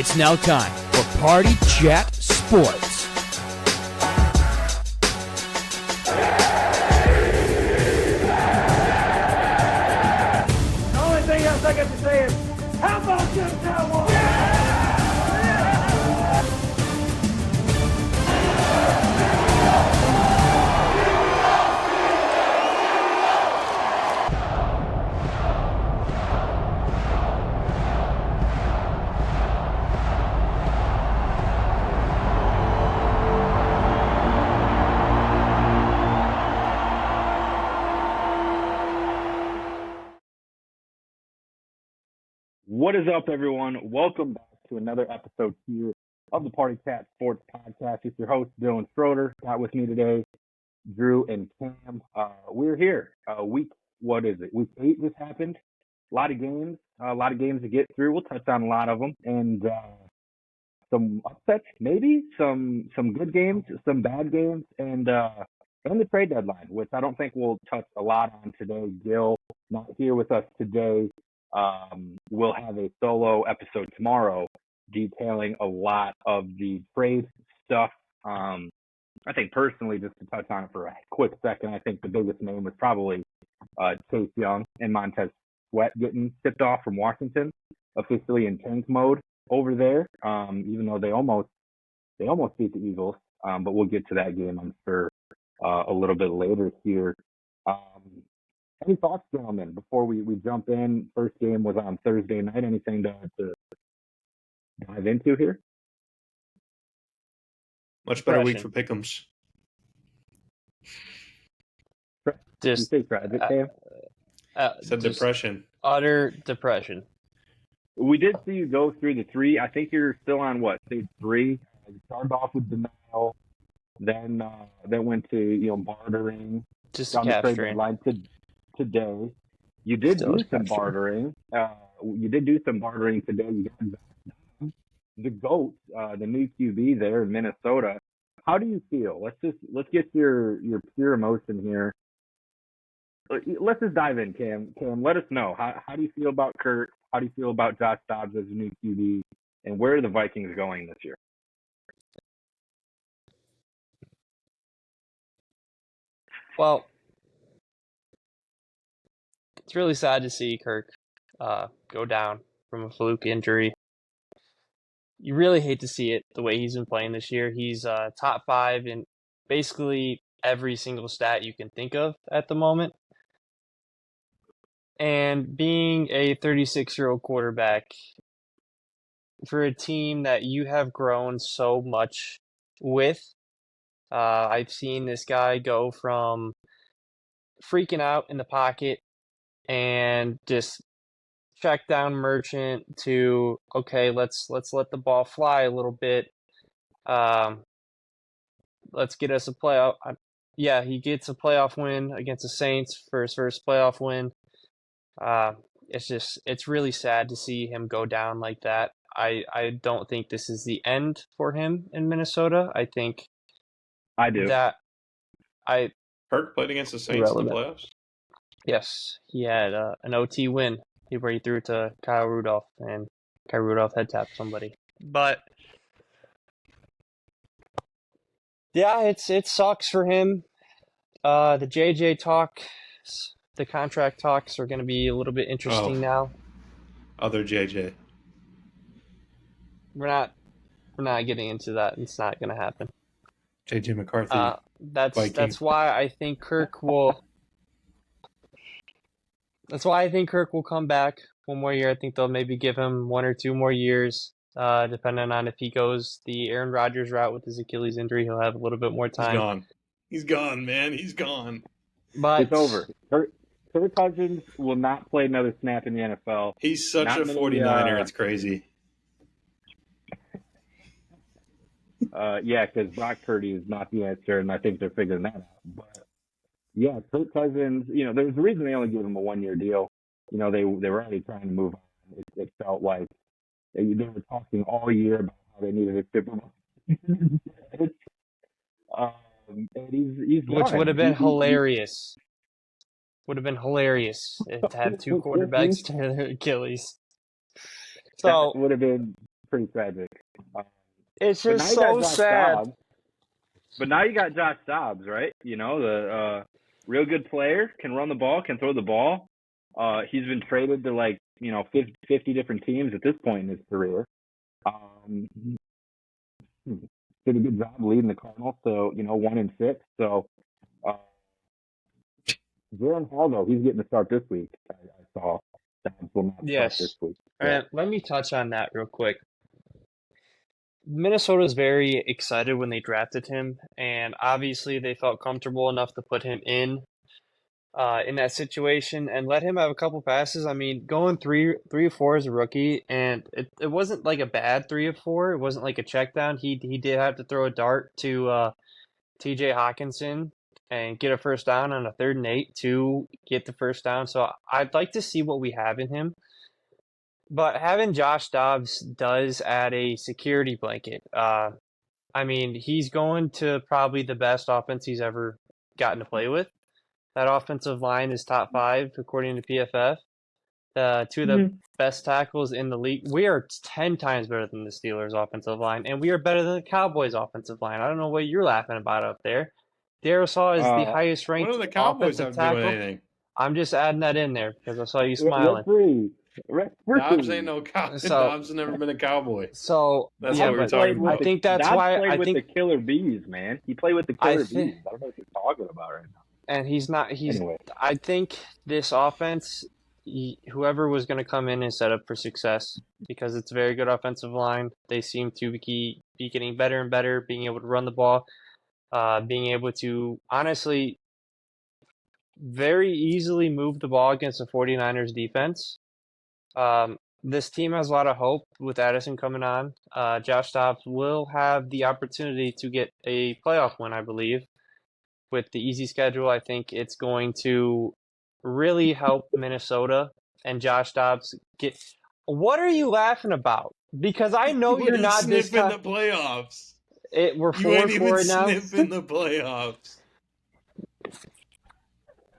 It's now time for Party Chat Sports. The only thing else I got to say is, how about them Cowboys? What is up, everyone? Welcome back to another episode here of the Party Chat Sports Podcast. It's your host, Dylan Schroeder. Got with me today, Drew and Cam. We're here. Week 8 just happened. A lot of games to get through. We'll touch on a lot of them. And some upsets, maybe. Some good games, some bad games, and the trade deadline, which I don't think we'll touch a lot on today. Gil, not here with us today. We'll have a solo episode tomorrow detailing a lot of the trade stuff. I think personally, just to touch on it for a quick second, I think the biggest name was probably Chase Young and Montez Sweat getting tipped off from Washington, officially in tank mode over there, even though they almost beat the Eagles. But we'll get to that game, I'm sure, a little bit later here. Any thoughts, gentlemen, before we jump in? First game was on Thursday night. Anything to dive into here? Much better week for pick'ems. Just say tragic, Cam? Said depression. Utter depression. We did see you go through the three. I think you're still on stage 3. You started off with denial, then went to bartering. Just on the trade capturing. deadline today. You did Still do some capturing. bartering. You did do some bartering today. You got the GOAT, the new QB there in Minnesota. How do you feel? Let's get your pure emotion here. Let's just dive in, Cam. Cam, let us know. How do you feel about Kurt? How do you feel about Josh Dobbs as a new QB? And where are the Vikings going this year? Well, it's really sad to see Kirk go down from a fluke injury. You really hate to see it the way he's been playing this year. He's top 5 in basically every single stat you can think of at the moment. And being a 36-year-old quarterback for a team that you have grown so much with, I've seen this guy go from freaking out in the pocket and just check down merchant to, okay, let's let the ball fly a little bit. Let's get us a playoff. He gets a playoff win against the Saints for his first playoff win. It's really sad to see him go down like that. I don't think this is the end for him in Minnesota. I think I do. Kirk played against the Saints in the playoffs? Yes, he had an OT win where he threw it to Kyle Rudolph, and Kyle Rudolph head tapped somebody. But yeah, it sucks for him. The JJ talks, the contract talks are going to be a little bit interesting now. Other JJ. We're not getting into that. It's not going to happen. JJ McCarthy. That's why I think Kirk will. That's why I think Kirk will come back one more year. I think they'll maybe give him 1 or 2 more years, depending on if he goes the Aaron Rodgers route with his Achilles injury. He'll have a little bit more time. He's gone, man. He's gone. But it's over. Kirk Cousins will not play another snap in the NFL. He's such a 49er. It's crazy. Because Brock Purdy is not the answer, and I think they're figuring that out. But yeah, Kirk Cousins, there's a reason they only give him a 1-year deal. They were already trying to move on. It felt like they were talking all year about how they needed a Super Bowl. And he's which would have been hilarious. Would have been hilarious to have 2 quarterbacks tear their Achilles. So that would have been pretty tragic. It's But now just you got so Josh sad. Dobbs. But now you got Josh Dobbs, right? You know, the real good player, can run the ball, can throw the ball. He's been traded to 50 different teams at this point in his career. Did a good job leading the Cardinals, so 1-6. So Jaren Hall, though, he's getting the start this week. I saw Dobbs will not start this Yes. week. And let me touch on that real quick. Minnesota's very excited when they drafted him, and obviously they felt comfortable enough to put him in that situation and let him have a couple passes. I mean, going three or four as a rookie, and it wasn't like a bad 3 or 4. It wasn't like a check down. He did have to throw a dart to T.J. Hawkinson and get a first down on a 3rd and 8 to get the first down. So I'd like to see what we have in him. But having Josh Dobbs does add a security blanket. I mean, he's going to probably the best offense he's ever gotten to play with. That offensive line is top 5 according to PFF. 2 of the best tackles in the league. We are 10 times better than the Steelers' offensive line, and we are better than the Cowboys' offensive line. I don't know what you're laughing about up there. Darisaw is the highest ranked What do the Cowboys offensive have to do with tackle. anything? I'm just adding that in there because I saw you smiling. Dobbs ain't no Cowboy. So- Dobbs has never been a Cowboy. So That's yeah, what we're but talking about. I think that's Dobbs why played I with think, the Killer Bees, man. He played with the I Killer thi- Bees. I don't know what you're talking about right now. and he's not. He's. Anyway. I think this offense, whoever was going to come in is set up for success because it's a very good offensive line. They seem to be getting better and better, being able to run the ball, being able to honestly very easily move the ball against the 49ers defense. This team has a lot of hope with Addison coming on. Josh Dobbs will have the opportunity to get a playoff win, I believe. With the easy schedule, I think it's going to really help Minnesota and Josh Dobbs get. What are you laughing about? Because I know You you're ain't not this sniffing time. the playoffs. We're You ain't 4-4 even right now. sniffing the playoffs.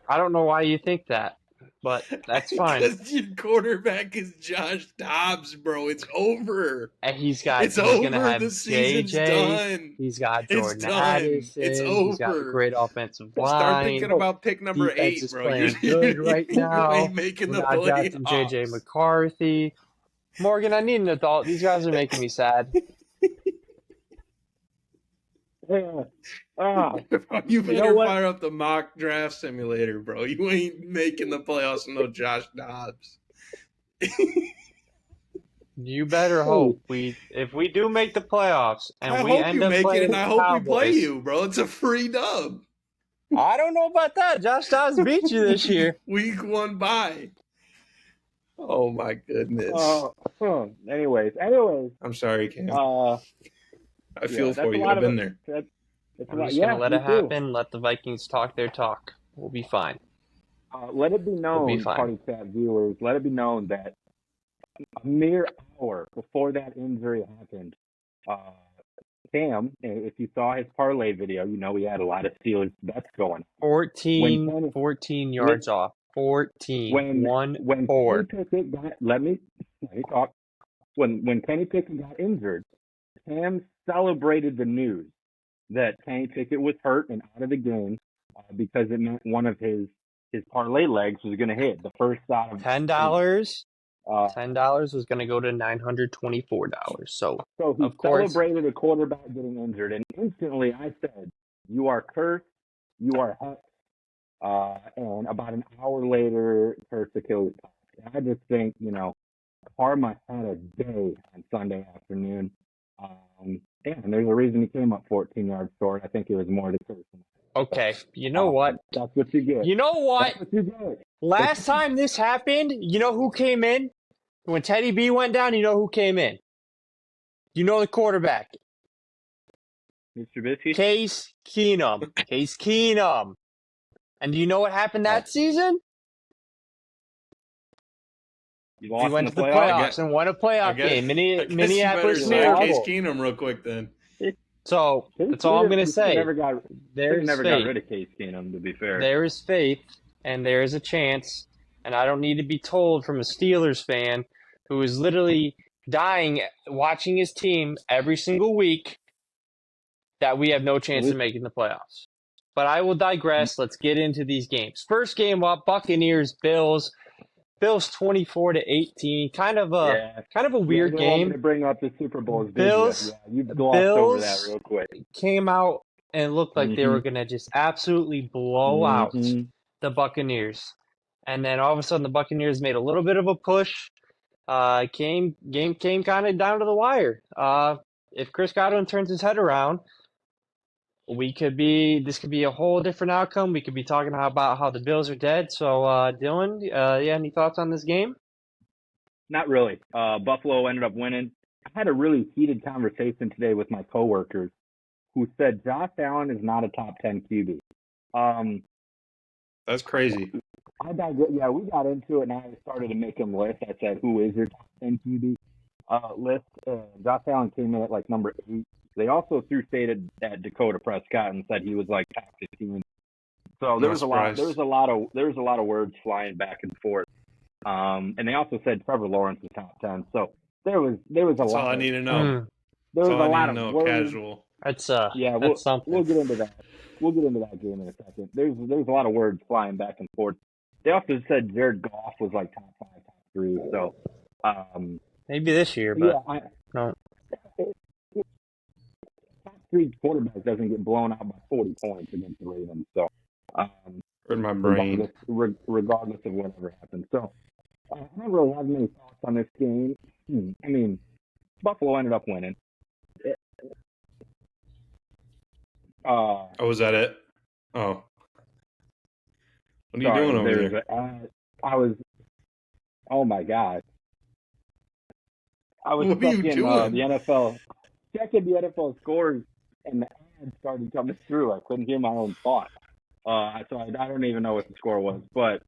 I don't know why you think that, but that's fine. Because your quarterback is Josh Dobbs, bro. It's over. And he's It's gonna over. have The season's JJ. done. He's got It's Jordan done. Addison. It's He's got a over. great offensive line. Start thinking about pick number Defense 8, is bro. playing good right now. You ain't making We're the not drafting JJ playoffs. McCarthy. Morgan, I need an adult. These guys are making me sad. Yeah. You better know what? fire up the mock draft simulator, bro. You ain't making the playoffs with no Josh Dobbs. You better hope if we do make the playoffs and I we hope end you up make it, playing and the I hope we play Cowboys. you, bro. It's a free dub. I don't know about that. Josh Dobbs beat you this year. Week 1 bye. Oh my goodness. Anyways. I'm sorry, Cam. I feel that's for a you. lot I've of been there. I'm just gonna let it happen. Let the Vikings talk their talk. We'll be fine. Let it be known, We'll be fine. Party Chat viewers, let it be known that a mere hour before that injury happened, Cam, if you saw his parlay video, you know he had a lot of Steelers bets going. 14 yards off. 14. When 4. Kenny Pickett got, let me talk. When Kenny Pickett got injured, Cam celebrated the news that Kenny Pickett was hurt and out of the game because it meant one of his parlay legs was going to hit the first shot of $10. $10 was going to go to $924. So he of course, celebrated a quarterback getting injured, and instantly I said, "You are cursed. You are hexed." And about an hour later, cursed Achilles. And I just think, karma had a day on Sunday afternoon. And there's a reason he came up 14 yards short. I think it was more to curse him. okay, you know what? That's what you get. You know what? That's what you get. Last time this happened, you know who came in? When Teddy B went down, you know who came in? You know the quarterback. Mr. Trubisky? Case Keenum. Case Keenum. And do you know what happened that season? You He lost went in to the the playoffs? playoffs and won a playoff game. I guess Minneapolis you better say Case Miracle. Keenum real quick then. So that's all I'm going to say. Never got There's got faith. rid of Case Keenum, to be fair. There is faith, and there is a chance. And I don't need to be told from a Steelers fan who is literally dying watching his team every single week that we have no chance of least- making the playoffs. But I will digress. Let's get into these games. First game up, Buccaneers, Bills. Bills 24-18. Kind of a weird you didn't want me game. to bring up the Super Bowls, did Bills- you? Yeah, you glossed over that Bills real quick. came out and looked like they were going to just absolutely blow out the Buccaneers. And then all of a sudden the Buccaneers made a little bit of a push. Game came kind of down to the wire. If Chris Godwin turns his head around, this could be a whole different outcome. We could be talking about how the Bills are dead. So, Dylan, any thoughts on this game? Not really. Buffalo ended up winning. I had a really heated conversation today with my coworkers who said Josh Allen is not a top 10 QB. That's crazy. we got into it, and I started to make him list. I said, who is your top 10 QB list? Josh Allen came in at like number 8. They also threw shade at Dakota Prescott and said he was like top 15. So there was a lot of words flying back and forth. And they also said Trevor Lawrence was top 10. So there was a That's lot. all I need to know. There was That's all a lot I need to of know. words. Casual. That's something. We'll get into that. We'll get into that game in a second. There's a lot of words flying back and forth. They also said Jared Goff was like top 5, top 3. So Maybe this year, but no. Top 3 quarterback doesn't get blown out by 40 points against the Ravens. So in my brain, regardless of whatever happens. So I don't really have many thoughts on this game. I mean, Buffalo ended up winning. was that it? Oh. What are you doing over there? Oh my God. I was What are you checking doing? the NFL scores, and the ads started coming through. I couldn't hear my own thoughts. So I don't even know what the score was, but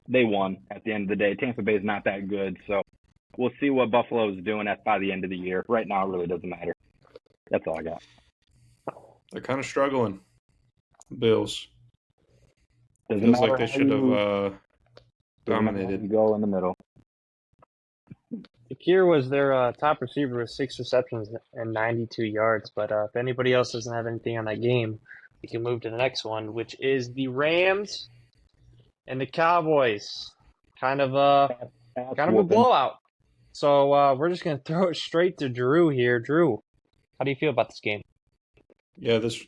they won at the end of the day. Tampa Bay is not that good, so we'll see what Buffalo is doing by the end of the year. Right now, it really doesn't matter. That's all I got. They're kind of struggling. Bills. Feels like they should have dominated. You go in the middle. Shakir was their top receiver with 6 receptions and 92 yards. But if anybody else doesn't have anything on that game, we can move to the next one, which is the Rams and the Cowboys. Kind of a blowout. So we're just gonna throw it straight to Drew here. Drew, how do you feel about this game? Yeah, this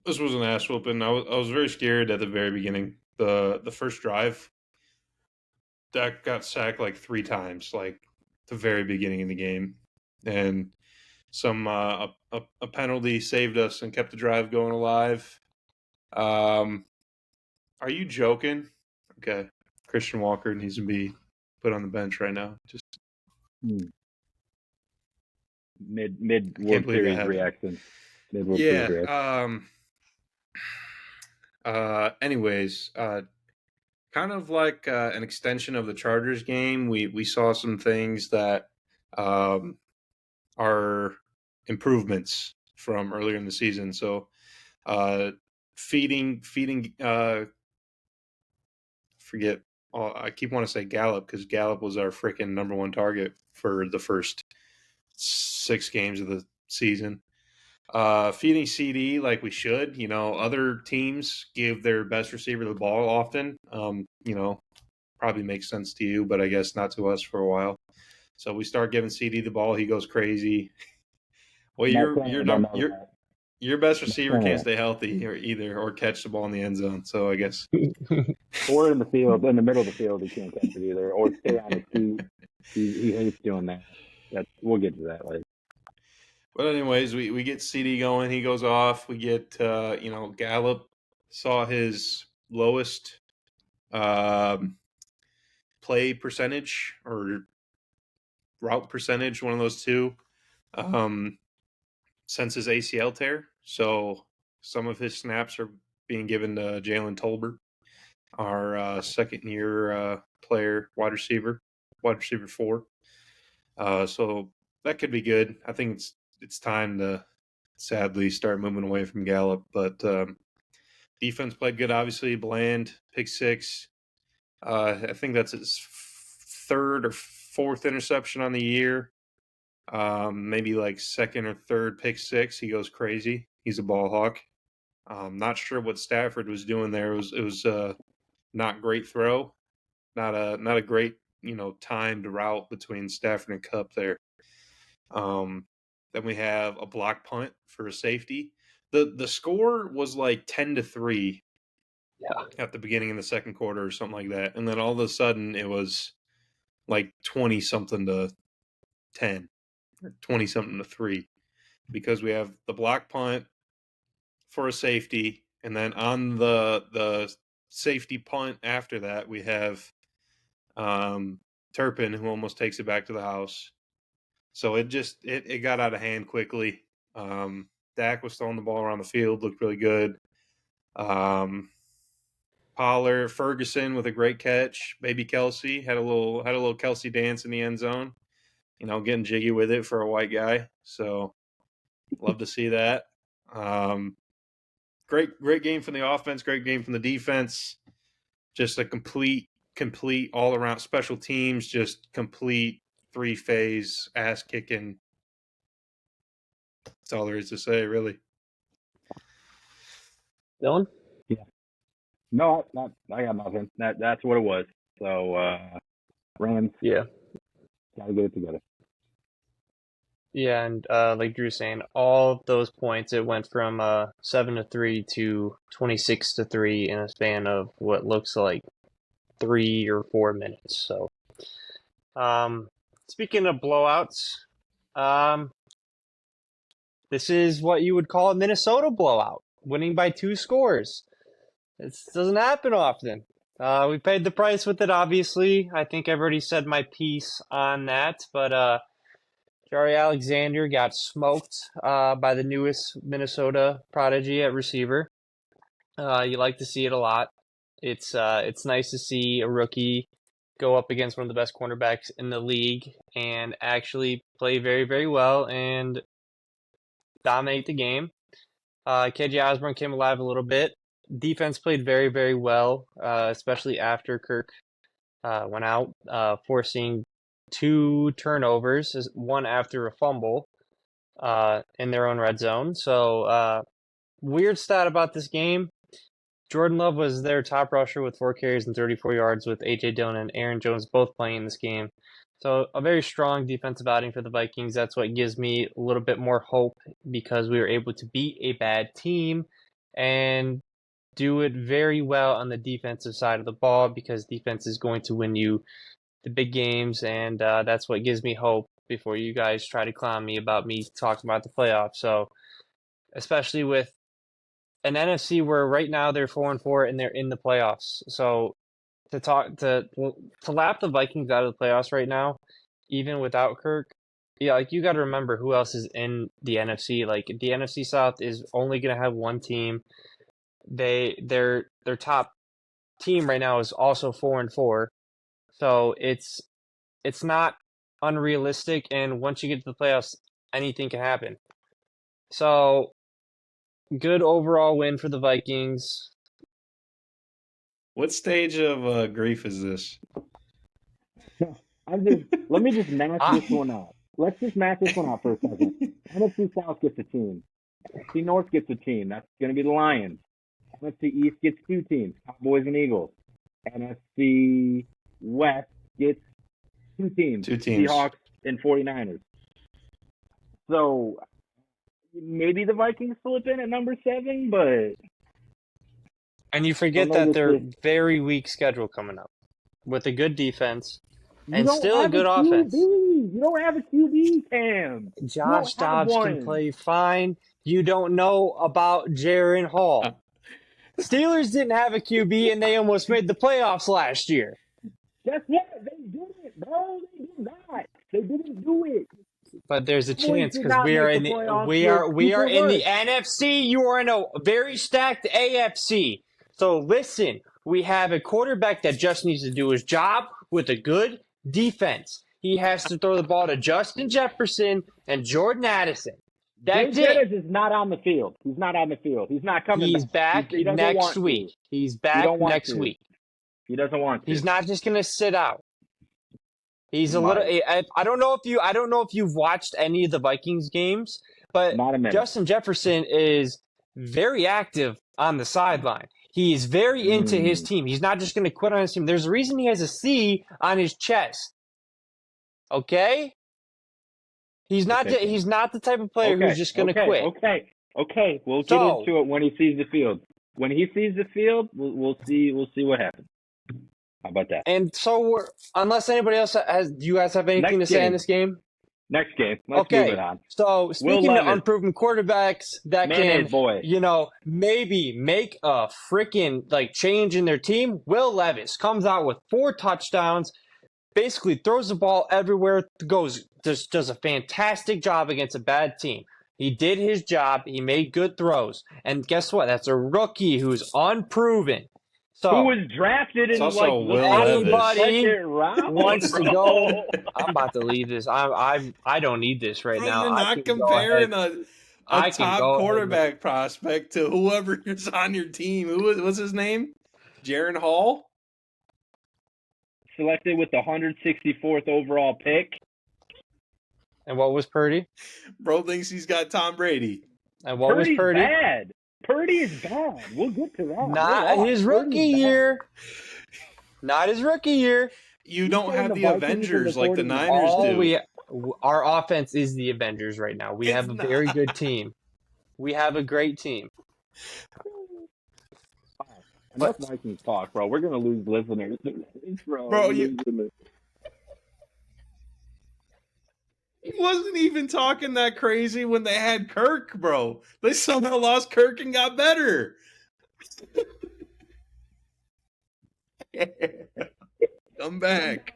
was an ass whooping. I was very scared at the very beginning. The first drive, Dak got sacked like 3 times, like the very beginning of the game, and some a penalty saved us and kept the drive going alive. Are you joking? Okay, Christian Walker needs to be put on the bench right now. Just mid World Series reaction. Anyways, kind of like an extension of the Chargers game. We saw some things that are improvements from earlier in the season. So feeding forget. I keep wanting to say Gallup because Gallup was our freaking number 1 target for the first 6 games of the season. Feeding CD like we should. Other teams give their best receiver the ball often. Probably makes sense to you, but I guess not to us for a while. So we start giving CD the ball, he goes crazy. Well, your best receiver can't stay healthy or catch the ball in the end zone. So I guess or in the field, in the middle of the field, he can't catch it either, or stay on his feet. He hates doing that. We'll get to that later. But anyways, we get CD going. He goes off. We get Gallup saw his lowest play percentage or route percentage, one of those two, since his ACL tear. So some of his snaps are being given to Jalen Tolbert, our second-year player, wide receiver 4. So that could be good. I think it's time to sadly start moving away from Gallup. But defense played good, obviously. Bland, pick 6. I think that's his 3rd or fourth interception on the year. Maybe like second or third pick six. He goes crazy. He's a ball hawk. Not sure what Stafford was doing there. It was not great throw. Not a great, timed route between Stafford and Kupp there. Then we have a block punt for a safety. The score was like 10-3 at the beginning of the second quarter or something like that. And then all of a sudden it was like 20 something to 10, 20 something to 3, because we have the block punt for a safety, and then on the safety punt after that we have Turpin, who almost takes it back to the house. So it got out of hand quickly. Dak was throwing the ball around the field, looked really good. Pollard, Ferguson with a great catch. Baby Kelsey had a little Kelsey dance in the end zone. Getting jiggy with it for a white guy. So love to see that. Great game from the offense. Great game from the defense. Just a complete all around special teams. Just complete 3-phase ass kicking. That's all there is to say, really. Dylan? Yeah. No, I got nothing. That's what it was. So Rams. Yeah. Gotta get it together. Yeah, and like Drew's saying, all those points, it went from 7-3 to 26-3 in a span of what looks like 3 or 4 minutes. So, speaking of blowouts, this is what you would call a Minnesota blowout, winning by 2 scores. This doesn't happen often. We paid the price with it, obviously. I think I've already said my piece on that, but Jari Alexander got smoked by the newest Minnesota prodigy at receiver. You like to see it a lot. It's nice to see a rookie go up against one of the best cornerbacks in the league and actually play very, very well and dominate the game. KJ Osborne came alive a little bit. Defense played very, very well, especially after Kirk went out, forcing 2 turnovers, one after a fumble in their own red zone. So weird stat about this game. Jordan Love was their top rusher with 4 carries and 34 yards, with A.J. Dillon and Aaron Jones both playing in this game. So a very strong defensive outing for the Vikings. That's what gives me a little bit more hope, because we were able to beat a bad team and do it very well on the defensive side of the ball, because defense is going to win you the big games, and that's what gives me hope before you guys try to clown me about me talking about the playoffs. So especially with an NFC where right now they're 4-4 and they're in the playoffs. So to lap the Vikings out of the playoffs right now, even without Kirk, yeah, like you got to remember who else is in the NFC. Like the NFC South is only going to have one team. Their top team right now is also 4-4. So it's not unrealistic, and once you get to the playoffs, anything can happen. So good overall win for the Vikings. What stage of grief is this? Let me just match this one up. Let's just match this one up for a second. NFC South gets a team. NFC North gets a team. That's going to be the Lions. NFC East gets 2 teams, Cowboys and Eagles. NFC West gets 2 teams, 2 teams, Seahawks and 49ers. So maybe the Vikings slip in at number 7, but... And you forget that they're very weak schedule coming up with a good defense and still a good offense. You don't have a QB, Cam. Josh Dobbs can play fine. You don't know about Jaron Hall. Steelers didn't have a QB, and they almost made the playoffs last year. Guess what? They didn't, bro. They did not. They didn't do it. But there's a chance, because we are in the NFC. You are in a very stacked AFC. So listen, we have a quarterback that just needs to do his job with a good defense. He has to throw the ball to Justin Jefferson and Jordan Addison. That's it. Is not on the field. He's not on the field. He's not coming He's back next week. He's back next week. He doesn't want to. He's not just going to sit out. He's a little. I don't know if you've watched any of the Vikings games, but Not a minute. Justin Jefferson is very active on the sideline. He is very into his team. He's not just going to quit on his team. There's a reason he has a C on his chest. Okay? He's not the type of player who's just going to quit. Okay. We'll get into it when he sees the field. When he sees the field, we'll see what happens. How about that? And so, unless anybody else do you guys have anything to say in this game? Next game. Let's move it on. So, speaking of unproven quarterbacks that can, maybe make a freaking change in their team, Will Levis comes out with 4 touchdowns, basically throws the ball everywhere, does a fantastic job against a bad team. He did his job. He made good throws. And guess what? That's a rookie who's unproven. So, who was drafted in anybody wants to go. I'm about to leave this. I don't need this right now. You're not comparing a top quarterback prospect to whoever is on your team. What's his name? Jaron Hall? Selected with the 164th overall pick. And what was Purdy? Bro thinks he's got Tom Brady. And what was Purdy? Bad. Purdy is bad. We'll get to that. Not his rookie year. Not his rookie year. You don't have the Avengers like the Niners do. Our offense is the Avengers right now. We have a very good team. We have a great team. Enough Vikings talk, bro. We're going to lose listeners. Bro, he wasn't even talking that crazy when they had Kirk, bro. They somehow lost Kirk and got better. Come back.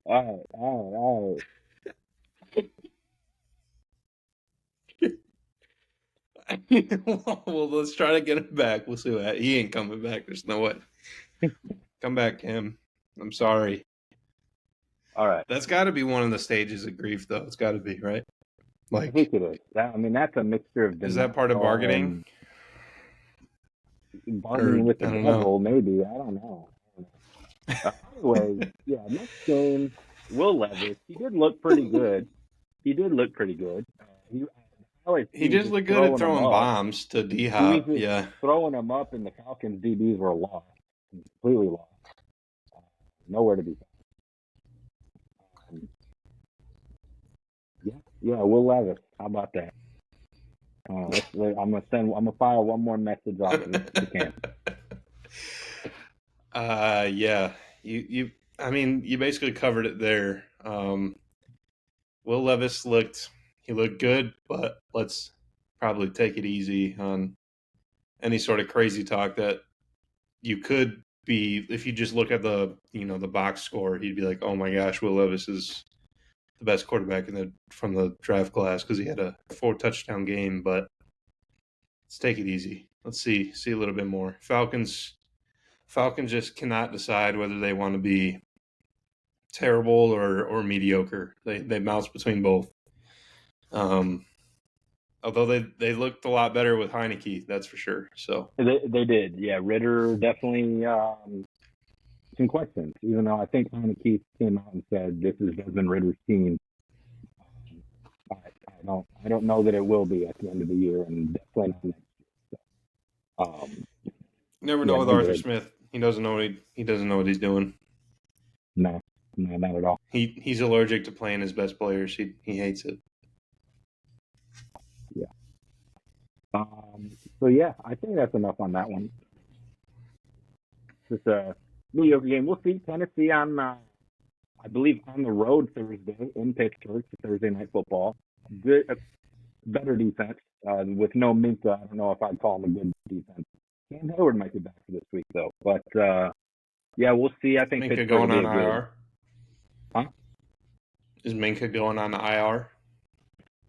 All right. Well, let's try to get him back. We'll see what he ain't coming back. There's no way. Come back, Kim. I'm sorry. All right. That's got to be one of the stages of grief, though. It's got to be, right? I think it is. That's a mixture of. Is that part of bargaining? Bargaining with the devil, maybe. I don't know. Anyway, next game, Will Levis. He did look pretty good. He just looked good at throwing bombs to D-Hop. Yeah. Throwing them up, and the Falcons DBs were lost. Completely lost. Nowhere to be found. Will Levis. How about that? I'm gonna file one more message off the camp. You basically covered it there. Will Levis looked good, but let's probably take it easy on any sort of crazy talk that you could be. If you just look at the box score, he'd be like, oh my gosh, Will Levis is the best quarterback from the draft class because he had a 4 touchdown game. But let's take it easy. Let's see a little bit more. Falcons just cannot decide whether they want to be terrible or mediocre. They bounce between both. Although they looked a lot better with Heineke, that's for sure. So they did, yeah. Ritter definitely some questions, even though I think Heineke came out and said this is Desmond Ritter's team. I don't know that it will be at the end of the year, and definitely not next year. So, you never know with Arthur Smith. He doesn't know what he's doing. No, not at all. He's allergic to playing his best players. He hates it. Yeah. I think that's enough on that one. Just a mediocre game. We'll see Tennessee on, I believe, on the road Thursday in Pittsburgh for Thursday Night Football. Better defense with no Minka. I don't know if I'd call him a good defense. Cam Hayward might be back for this week though. But we'll see. I think Minka going on IR. Huh? Is Minka going on IR?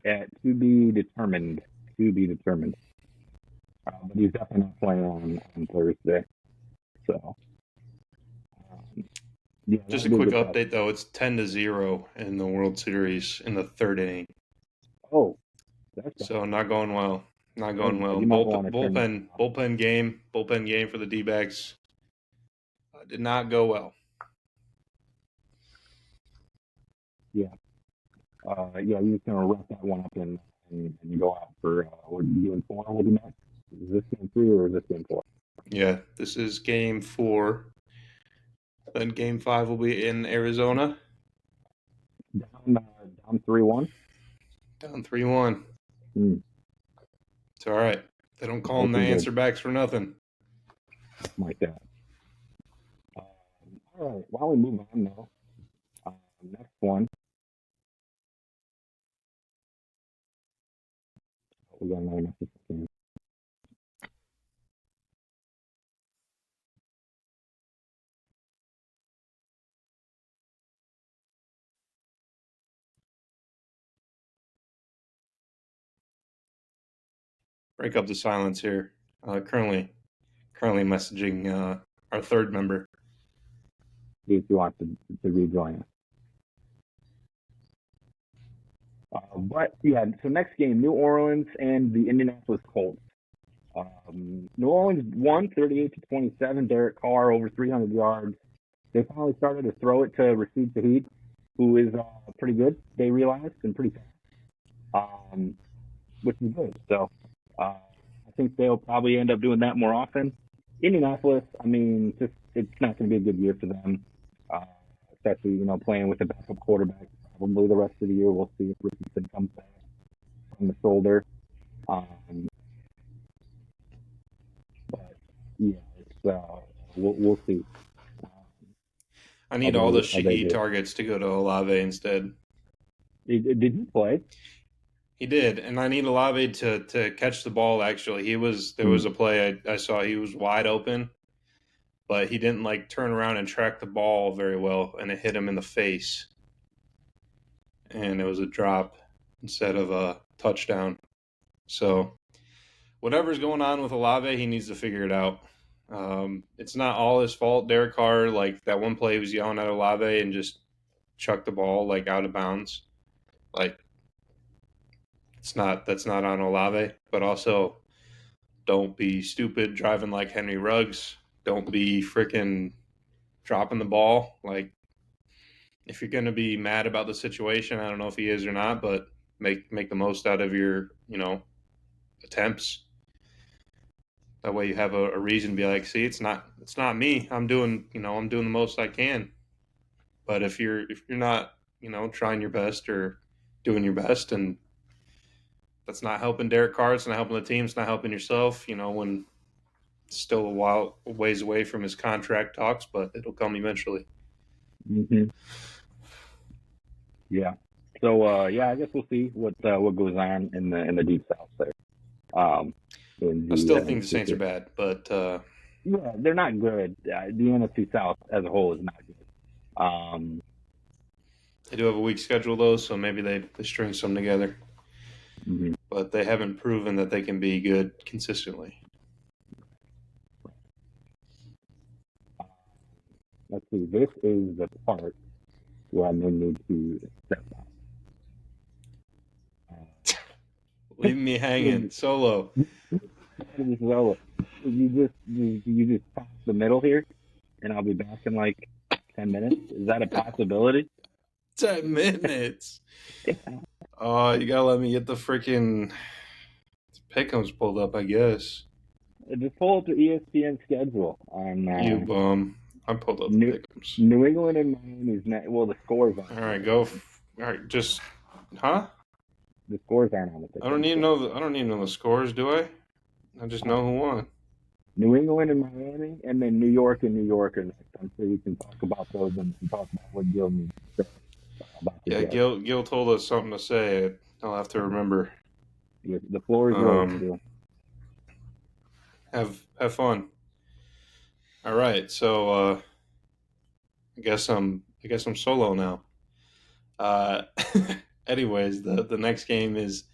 To be determined. But he's definitely not playing on Thursday. So. Just a quick update, though. It's 10-0 in the World Series in the 3rd inning. Oh. So not going well. Bullpen game for the D-backs. Did not go well. Yeah. You're just gonna wrap that one up and go out for what you doing 4? What do you next? Is this game 3 or is this game 4? Yeah, this is game 4. Then game 5 will be in Arizona. Down 3-1. Down 3-1. It's all right. They don't call them the answer backs for nothing. Like that. All right. While we move on now, next one. We got another message. Break up the silence here. Currently messaging our third member. See if you want to rejoin us. So next game, New Orleans and the Indianapolis Colts. New Orleans won 38-27. Derek Carr over 300 yards. They finally started to throw it to Rashid Shaheed, who is pretty good, they realized, and pretty fast, which is good. So I think they'll probably end up doing that more often. Indianapolis, it's not going to be a good year for them, especially, playing with a backup quarterback. Probably the rest of the year, we'll see if Richardson comes back from the shoulder. We'll see. I need all the Shaheed targets to go to Olave instead. Did he play? He did, and I need Olave to catch the ball. Actually, there was a play I saw. He was wide open, but he didn't turn around and track the ball very well, and it hit him in the face, and it was a drop instead of a touchdown. So, whatever's going on with Olave, he needs to figure it out. It's not all his fault. Derek Carr, that one play, he was yelling at Olave and just chucked the ball out of bounds. That's not on Olave, but also don't be stupid driving like Henry Ruggs. Don't be freaking dropping the ball. If you're going to be mad about the situation, I don't know if he is or not, but make the most out of your, attempts. That way you have a reason to be like, see, it's not me. I'm doing the most I can. But if you're not, trying your best or doing your best, and that's not helping Derek Carr, it's not helping the team, it's not helping yourself, when it's still a ways away from his contract talks, but it'll come eventually. Mm-hmm. Yeah. So I guess we'll see what goes on in the deep south there. I still think the Saints are bad, but yeah, they're not good. The NFC South as a whole is not good. They do have a weak schedule though, so maybe they string some together. Mm-hmm. But they haven't proven that they can be good consistently. Let's see. This is the part where I'm going to need to step out. Leave me hanging, Solo. You just pass the middle here, and I'll be back in 10 minutes. Is that a possibility? 10 minutes. Oh, you gotta let me get the freaking pick'ems pulled up, I guess. Just pull up the ESPN schedule on. You bum. I pulled up the pick'ems. New England and Miami's net. Well, the scores aren't. All right, go. All right, just. Huh? The scores aren't on the pick'ems. I don't need to know the scores, do I? I just know who won. New England and Miami, and then New York and New York are next. I'm sure you can talk about those and talk about what Gil needs to say about the Jets. Gil told us something to say. I'll have to remember. The floor is yours, Gil. Have fun. All right, so I guess I'm solo now. Anyways, the next game is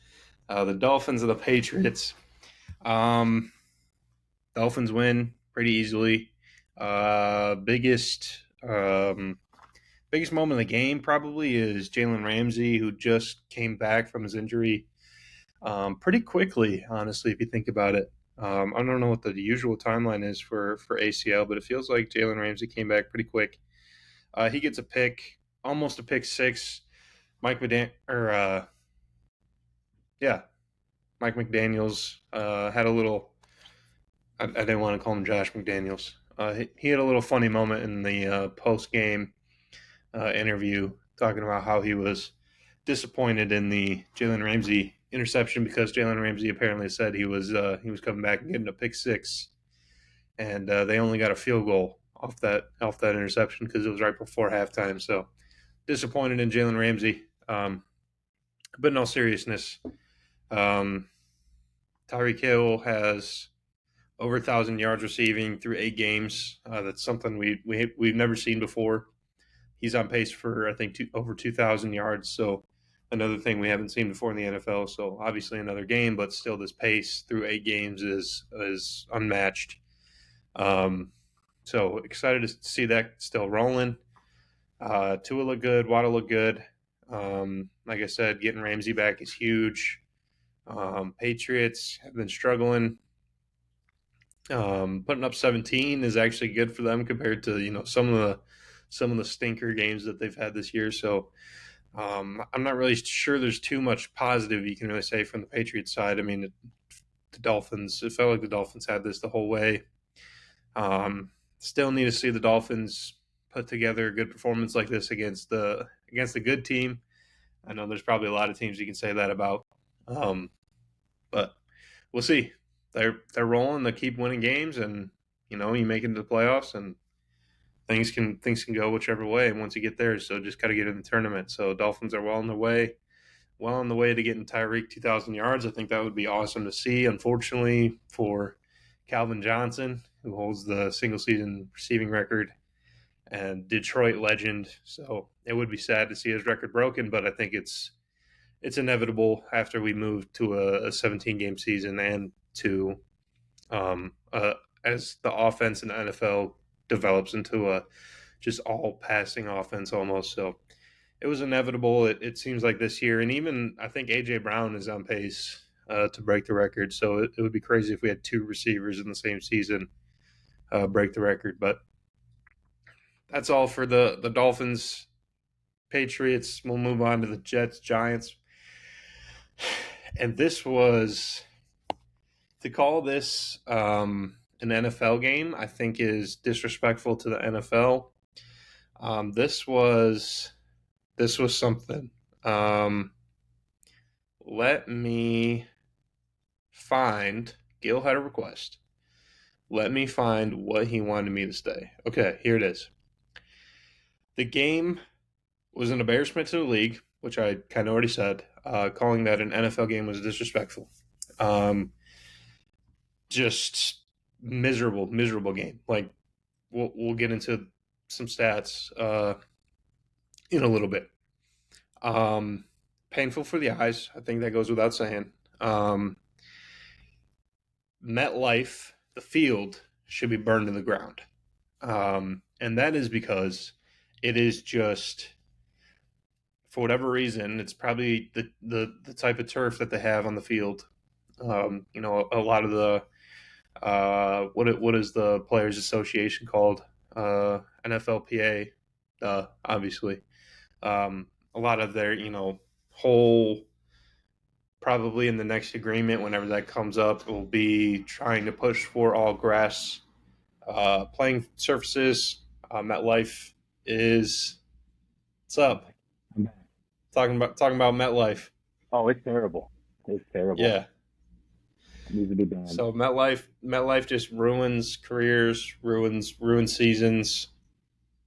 the Dolphins and the Patriots. Dolphins win pretty easily. Biggest moment of the game probably is Jalen Ramsey, who just came back from his injury pretty quickly, honestly, if you think about it. I don't know what the usual timeline is for ACL, but it feels like Jalen Ramsey came back pretty quick. He gets a pick, almost a pick six. Mike McDaniels had a little. I didn't want to call him Josh McDaniels. He had a little funny moment in the post game interview, talking about how he was disappointed in the Jalen Ramsey interception because Jalen Ramsey apparently said he was coming back and getting a pick six, and they only got a field goal off that interception because it was right before halftime. So disappointed in Jalen Ramsey. But in all seriousness, Tyreek Hill has over 1,000 yards receiving through 8 games. That's something we've never seen before. He's on pace for, I think, over 2,000 yards. So another thing we haven't seen before in the NFL. So obviously another game, but still this pace through 8 games is unmatched. So excited to see that still rolling. Tua look good. Waddle look good. Like I said, getting Ramsey back is huge. Patriots have been struggling. Putting up 17 is actually good for them compared to some of the stinker games that they've had this year. So I'm not really sure there's too much positive you can really say from the Patriots side. I mean, the Dolphins, it felt like the Dolphins had this the whole way. Still need to see the Dolphins put together a good performance like this against a good team. I know there's probably a lot of teams you can say that about, but we'll see. They're rolling. They keep winning games, and you make it into the playoffs, and things can go whichever way once you get there. So just got to get in the tournament. So Dolphins are well on the way to getting Tyreek 2,000 yards. I think that would be awesome to see. Unfortunately for Calvin Johnson, who holds the single season receiving record, and Detroit legend. So it would be sad to see his record broken, but I think it's inevitable after we move to a 17-game season and to as the offense in the NFL develops into a just all passing offense almost. So it was inevitable. It seems like this year, and even I think A.J. Brown is on pace to break the record. So it would be crazy if we had 2 receivers in the same season break the record. But that's all for the Dolphins, Patriots. We'll move on to the Jets, Giants. And this was, to call this an NFL game, I think is disrespectful to the NFL. This was something. Let me find. Gil had a request. Let me find what he wanted me to say. Okay, here it is. The game was an embarrassment to the league, which I kind of already said. Calling that an NFL game was disrespectful. Just miserable game. Like we'll get into some stats in a little bit. Painful for the eyes. I think that goes without saying. MetLife, the field, should be burned to the ground. And that is because it is just, for whatever reason, it's probably the type of turf that they have on the field. A lot of the what is the Players Association called? NFLPA, obviously. A lot of their whole, probably in the next agreement, whenever that comes up, will be trying to push for all grass playing surfaces. MetLife is, what's up? Talking about MetLife. Oh, it's terrible. It's terrible. Yeah. It needs to be banned. So MetLife just ruins careers, ruins seasons.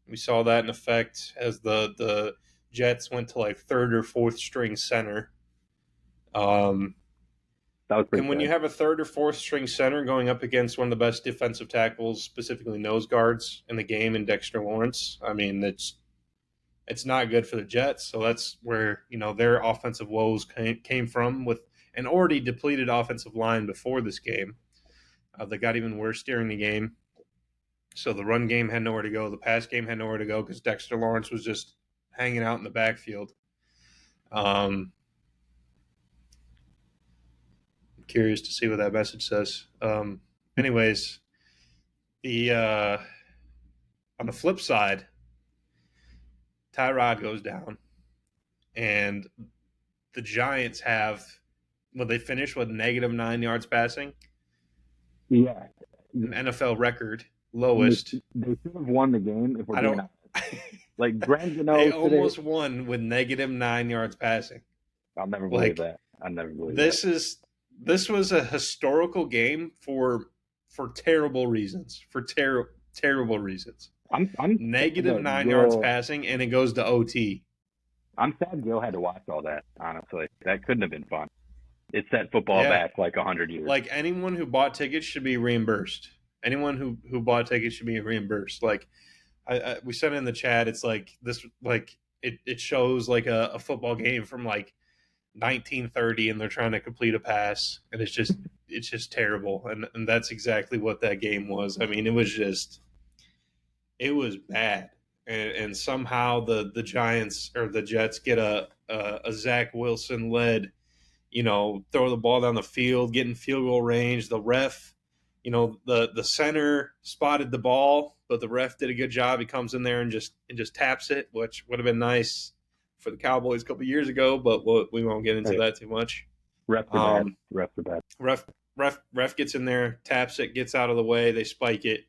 We saw that in effect as the Jets went to like 3rd or 4th string center. That was pretty and when sad. you have a 3rd or 4th string center going up against one of the best defensive tackles, specifically nose guards in the game, in Dexter Lawrence, I mean, it's not good for the Jets. So that's where their offensive woes came from, with an already depleted offensive line before this game. They got even worse during the game. So the run game had nowhere to go. The pass game had nowhere to go because Dexter Lawrence was just hanging out in the backfield. curious to see what that message says. Anyways, the on the flip side, Tyrod goes down, and the Giants have they finish with -9 yards passing, Yeah. an NFL record They lowest. should have won the game if we're I being don't. honest. Like Grant They Gano almost today. won with -9 yards passing. I'll never believe Like that. I'll never believe this that. this was a historical game for terrible reasons. For terrible reasons. I'm -9 yards passing, and it goes to OT. I'm sad Gil had to watch all that, honestly. That couldn't have been fun. It set football back like 100 years. Like anyone who bought tickets should be reimbursed. Anyone who bought tickets should be reimbursed. Like we said in the chat, it's like this, like it shows like a football game from like 1930, and they're trying to complete a pass, and it's just terrible. And that's exactly what that game was. I mean, it was bad. And somehow the Giants or the Jets get a Zach Wilson led, throw the ball down the field, get in field goal range. The ref, the center spotted the ball, but the ref did a good job. He comes in there and just taps it, which would have been nice for the Cowboys a couple years ago, but we won't get into that too much. Refs are bad. Refs are bad. Ref gets in there, taps it, gets out of the way. They spike it,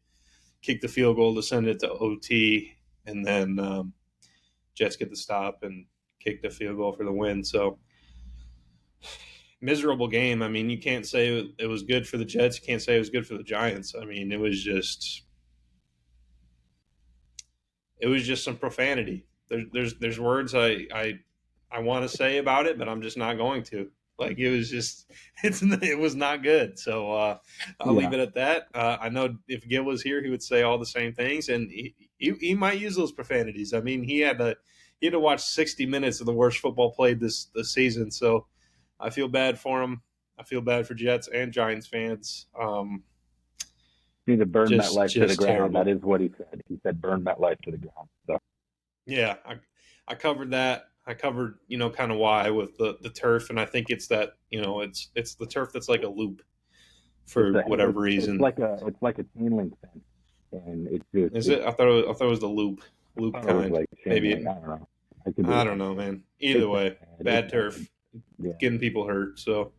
kick the field goal to send it to OT, and then Jets get the stop and kick the field goal for the win. So miserable game. I mean, you can't say it was good for the Jets. You can't say it was good for the Giants. I mean, it was just some profanity. There's words I want to say about it, but I'm just not going to. Like it was not good. So I'll leave it at that. I know if Gil was here, he would say all the same things, and he might use those profanities. I mean, he had to watch 60 minutes of the worst football played this season. So I feel bad for him. I feel bad for Jets and Giants fans. You need to burn that life to the ground. Terrible. That is what he said. He said burn that life to the ground. So yeah, I covered that. I covered, kind of why with the turf, and I think it's that, it's the turf that's like a loop for whatever reason. It's like a chain link fence, and it's just. Is it? I thought it was the loop kind. Like maybe. I don't know. I don't know, man. Either way, bad turf, getting people hurt. So,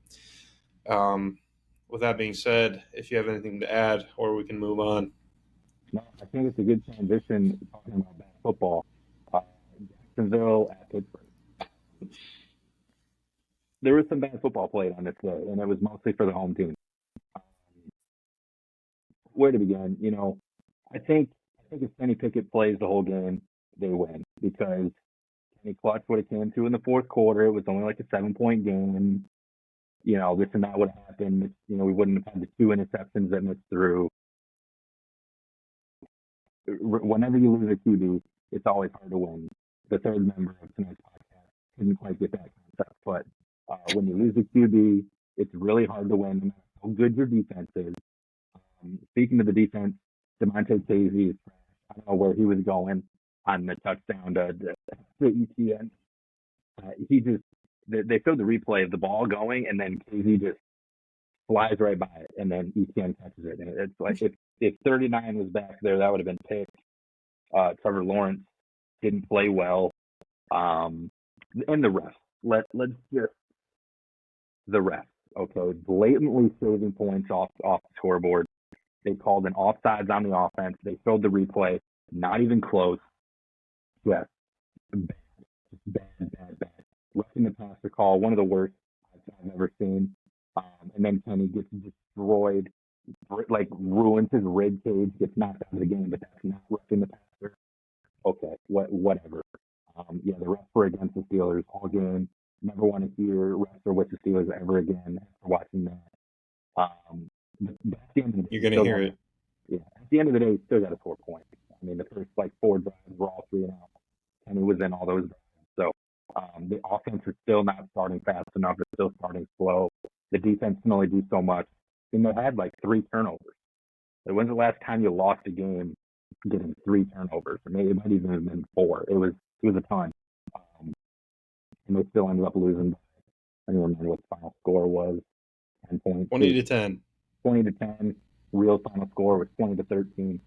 with that being said, if you have anything to add, or we can move on. No, I think it's a good transition talking about bad football. Jacksonville at Pittsburgh. There was some bad football played on this day, and it was mostly for the home team. Where to begin? I think if Kenny Pickett plays the whole game, they win because Kenny clutched what it came to in the fourth quarter. It was only like a 7-point game. This and that would have happened. We wouldn't have had the 2 interceptions that missed through. Whenever you lose a QB, it's always hard to win. The third member of tonight's podcast didn't quite get that concept, but when you lose a QB, it's really hard to win no matter how good your defense is. Speaking of the defense, DeMonte Casey is trash. I don't know where he was going on the touchdown to ETN. They showed the replay of the ball going, and then Casey just flies right by it, and then ETN catches it. And it's like if 39 was back there, that would have been picked. Trevor Lawrence didn't play well. And the refs. Let's just the refs. Okay, blatantly saving points off the scoreboard. They called an offsides on the offense. They showed the replay. Not even close. Yes, bad. Roughing the passer call, one of the worst I've ever seen. And then Kenny gets destroyed, like ruins his rib cage, gets knocked out of the game. But that's not roughing the passer. Okay, whatever. The refs were against the Steelers all game. Never want to hear refs or with the Steelers ever again after watching that. But at the end of the day, you're going to hear it. Yeah, at the end of the day, he still got a 4 point. I mean, the first 4 drives were all 3 and out, and he was in all those drives. So the offense is still not starting fast enough. It's still starting slow. The defense can only do so much. And they had 3 turnovers. When's the last time you lost a game getting 3 turnovers? Or maybe it might even have been 4. It was a ton. And they still ended up losing. I don't remember what the final score was. 10 points. 20-10. 20-10. Real final score was 20-13.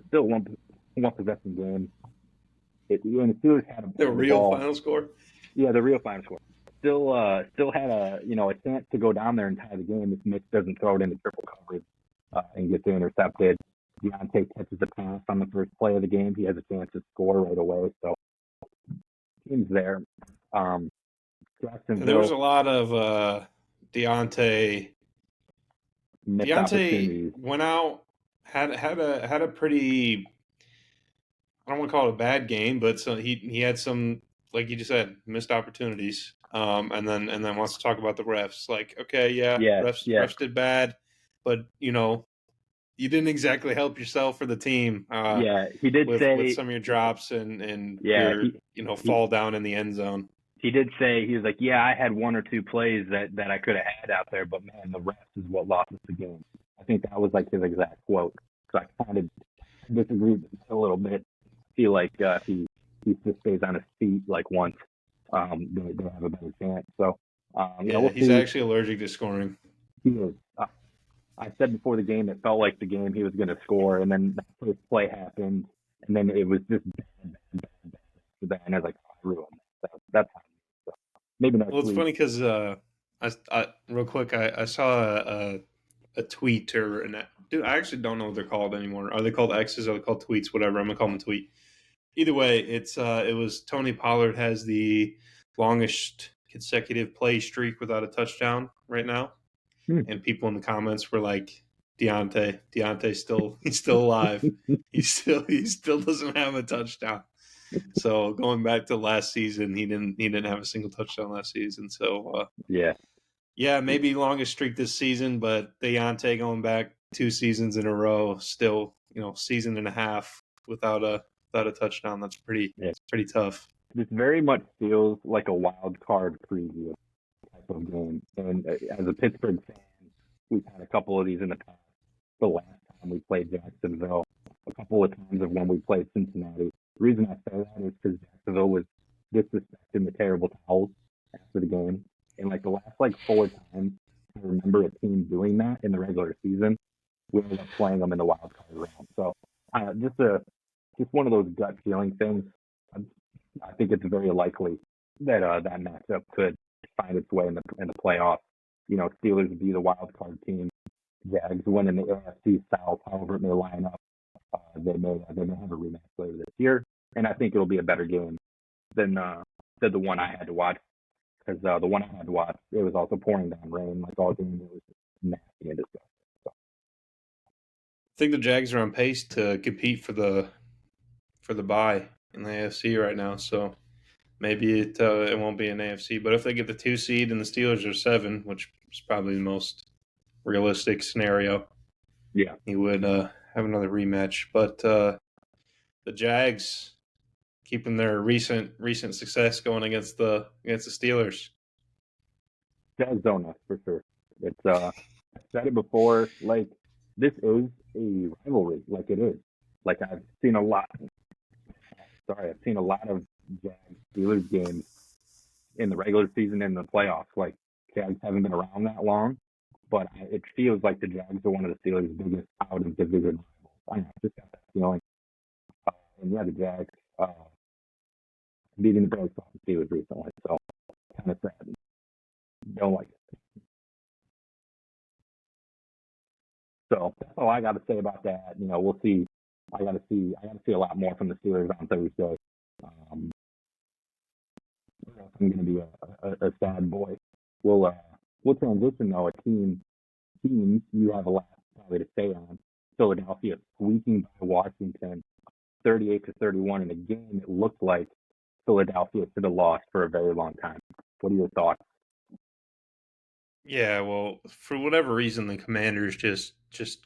Still one possession game. And the Steelers had The real ball. final score? Yeah, the real final score. Still had a chance to go down there and tie the game if Mitch doesn't throw it into triple coverage and gets intercepted. Deontay catches a pass on the first play of the game. He has a chance to score right away. So team's there. Jacksonville. There was a lot of Deontay. Deontay went out, had a pretty, I don't want to call it a bad game, but so he had some, like you just said, missed opportunities. And then wants to talk about the refs. Like, okay, refs did bad, but you didn't exactly help yourself or the team. He did with, say with some of your drops and your fall down in the end zone. He did say, he was like, I had one or two plays that I could have had out there, but man, the refs is what lost us the game. I think that was like his exact quote. So I kind of disagree with it a little bit. I feel like if he just stays on his feet like once, they have a better chance. So he's actually allergic to scoring. He is. I said before the game, it felt like the game he was going to score, and then that first play happened, and then it was just bad. And I was like, I ruined that. That's how. So maybe not. Well, it's funny because I real quick, I saw a tweet dude, I actually don't know what they're called anymore. Are they called X's? Are they called tweets? Whatever. I'm gonna call them a tweet. Either way, it was Tony Pollard has the longest consecutive play streak without a touchdown right now. And people in the comments were like, Deontay's still alive. he still doesn't have a touchdown. So going back to last season, he didn't have a single touchdown last season. So maybe longest streak this season, but Deontay going back 2 seasons in a row, still season and a half without a touchdown. That's pretty tough. This very much feels like a wild card preview type of game. And as a Pittsburgh fan, we've had a couple of these in the past. The last time we played Jacksonville, a couple of times of when we played Cincinnati. The reason I say that is because Jacksonville was disrespecting the terrible towels after the game. And like the last 4 times I remember a team doing that in the regular season, we ended up playing them in the wild card round. So just one of those gut feeling things. I think it's very likely that that matchup could find its way in the playoffs. Steelers would be the wild card team. Jags win in the AFC South, however it may line up. They may have a rematch later this year, and I think it'll be a better game than the one I had to watch. Because the one I had to watch, it was also pouring down rain like all game. It was nasty and disgusting. So. I think the Jags are on pace to compete for the bye in the AFC right now. So maybe it won't be an AFC, but if they get the 2 seed and the Steelers are 7, which is probably the most realistic scenario, he would have another rematch. But the Jags keeping their recent success going against the Steelers. Jags own us for sure. It's I said it before. This is a rivalry. It is. I've seen a lot of Jags Steelers games in the regular season and the playoffs. Jags haven't been around that long, but it feels like the Jags are one of the Steelers' biggest out of division rivals. I don't know, I just got that feeling. And the Jags beating the brakes off the Steelers recently, so kind of sad. Don't like it. So that's all I got to say about that. We'll see. I got to see a lot more from the Steelers on Thursday. I'm going to be a sad boy. We'll transition though. Teams you have a lot probably to say on. Philadelphia squeaking by Washington, 38-31 in a game it looked like Philadelphia should have lost for a very long time. What are your thoughts? Yeah, well, for whatever reason, the Commanders just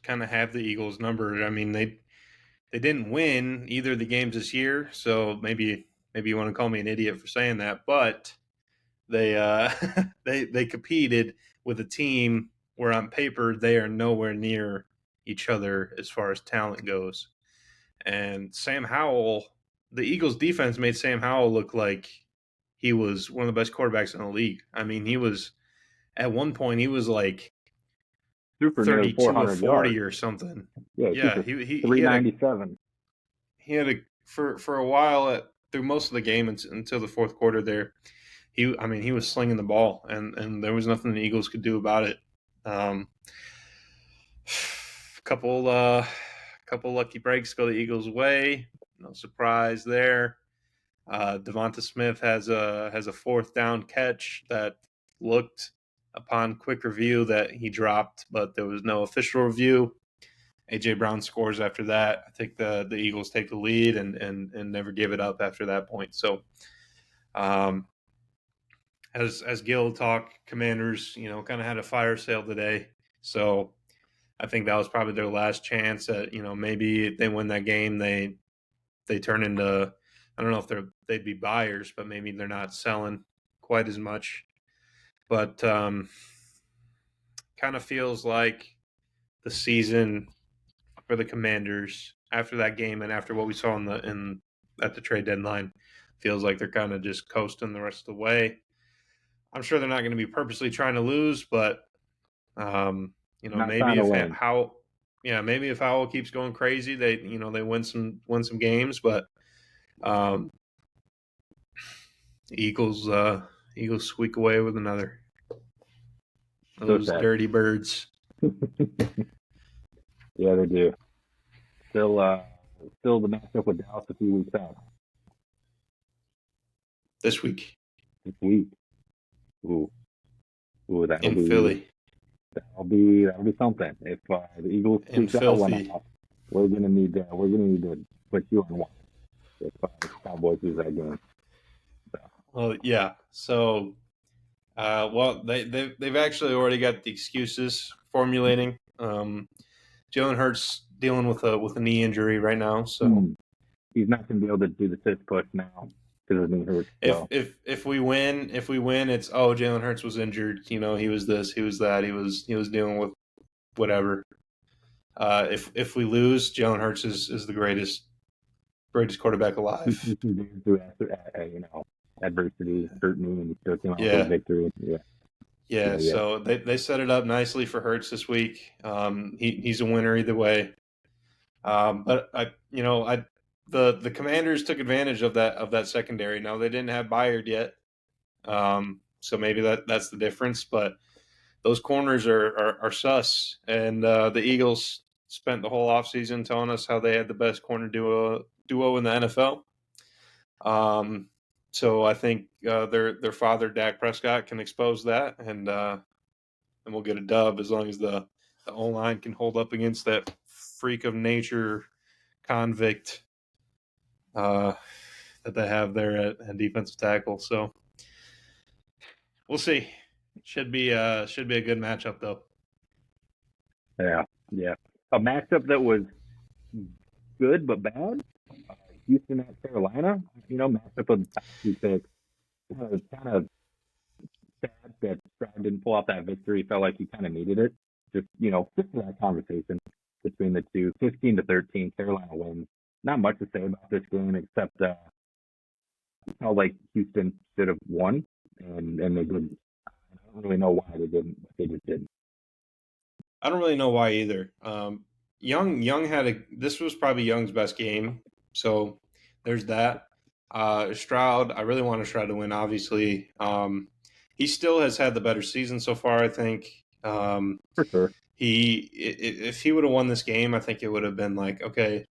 kind of have the Eagles numbered. I mean, they didn't win either of the games this year, so maybe you want to call me an idiot for saying that, but they they competed with a team where on paper they are nowhere near each other as far as talent goes. And Sam Howell, the Eagles defense made Sam Howell look like he was one of the best quarterbacks in the league. I mean, he was At one point, he was like Super nearly 32 of 400 40 yards. or something. Yeah, Yeah, he he 397. had a for a while through most of the game until the fourth quarter there. He was slinging the ball, and there was nothing the Eagles could do about it. Um, couple lucky breaks go the Eagles' way. No surprise there. Devonta Smith has a fourth down catch that looked upon quick review that he dropped, but there was no official review. AJ Brown scores after that. I think the Eagles take the lead and never give it up after that point. So, as Gil talked, Commanders, kind of had a fire sale today. So I think that was probably their last chance at, maybe if they win that game, they turn into, I don't know if they'd be buyers, but maybe they're not selling quite as much. But kind of feels like the season for the Commanders after that game and after what we saw at the trade deadline feels like they're kind of just coasting the rest of the way. I'm sure they're not going to be purposely trying to lose, but maybe if Howell keeps going crazy, they win some games, but Eagles squeak away with another. Those dirty birds. Yeah, they do. Still the matchup with Dallas a few weeks out. This week. Ooh, that'll be Philly. That'll be something. If the Eagles squeak that one out, we're gonna need to put you on one. If the Cowboys lose that game. So. Well, yeah. So, they've actually already got the excuses formulating. Jalen Hurts dealing with a knee injury right now, so he's not going to be able to do the fifth push now because his knee hurts. So. If we win, it's Jalen Hurts was injured. He was this, he was that, he was dealing with whatever. If we lose, Jalen Hurts is the greatest quarterback alive. Adversity, hurt me, and he still came out with a victory. Yeah, so they set it up nicely for Hurts this week. He's a winner either way. But the Commanders took advantage of that secondary. Now they didn't have Byard yet, so maybe that's the difference. But those corners are sus, and the Eagles spent the whole offseason telling us how they had the best corner duo in the NFL. So I think their father Dak Prescott can expose that, and we'll get a dub as long as the O-line can hold up against that freak of nature convict that they have there at defensive tackle. So we'll see. Should be a good matchup though. Yeah. A matchup that was good but bad. Houston at Carolina. Matchup of the top two picks. Kind of sad that Stroud didn't pull out that victory. Felt like he kind of needed it. Just that conversation between the two. 15-13, Carolina wins. Not much to say about this game except it felt like Houston should have won, and they didn't. I don't really know why they didn't, but they just didn't. I don't really know why either. Young this was probably Young's best game, so there's that. Stroud, I really want Stroud to win, obviously. He still has had the better season so far, I think. For sure. If he would have won this game, I think it would have been like, okay,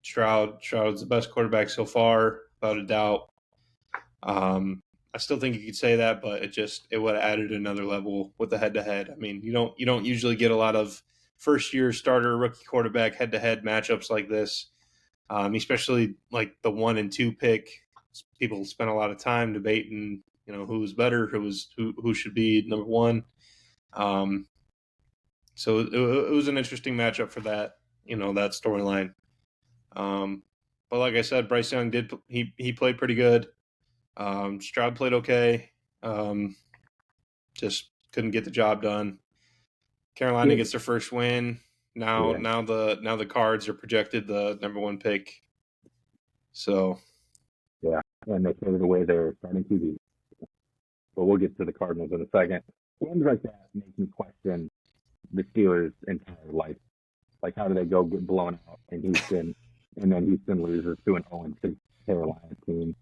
Stroud's the best quarterback so far, without a doubt. I still think you could say that, but it would have added another level with the head-to-head. I mean, you don't usually get a lot of first-year starter rookie quarterback head-to-head matchups like this, especially like the 1 and 2 pick. People spend a lot of time debating, who's better, who should be number 1. So it was an interesting matchup for that, that storyline. But like I said, Bryce Young he played pretty good. Stroud played okay. Just couldn't get the job done. Carolina gets their first win. Now the Cards are projected the number 1 pick. So yeah, and they traded away their starting QB. But we'll get to the Cardinals in a second. games like that make me question the Steelers' entire life. Like, how do they go get blown out in Houston, and then Houston loses to an 0-6 Carolina team?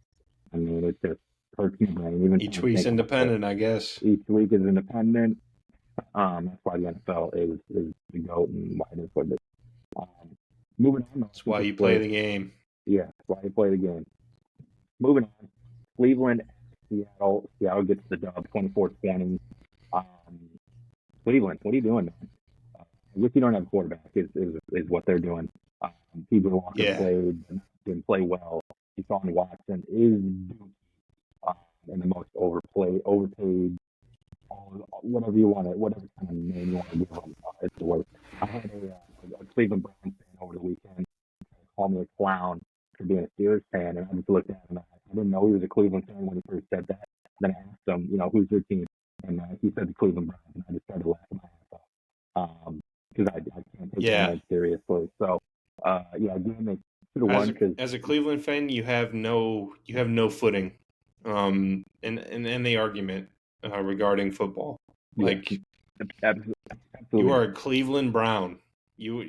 I mean, it just hurts my brain. Even Each trying to week's think about it. independent, I guess. Each week is independent. That's why the NFL is the GOAT and why it is what it is. Moving on. That's why you play the game. Yeah, that's why you play the game. Moving on. Cleveland at Seattle. Seattle gets the dub 24-20. Cleveland, what are you doing, man? I guess you don't have a quarterback is what they're doing. P.J. Walker didn't play well. Deshaun Watson is in the most overpaid, whatever you want it, whatever kind of name you want to give him. It's the worst. I had a Cleveland Browns fan over the weekend call me a clown for being a Steelers fan, and I just looked at him. I didn't know he was a Cleveland fan when he first said that. Then I asked him, who's your team? And he said the Cleveland Browns, and I just started laughing my ass off because I can't take that seriously. So, again, they should have won. As a Cleveland fan, you have no footing in the argument regarding football. Like, absolutely. You are a Cleveland Brown. You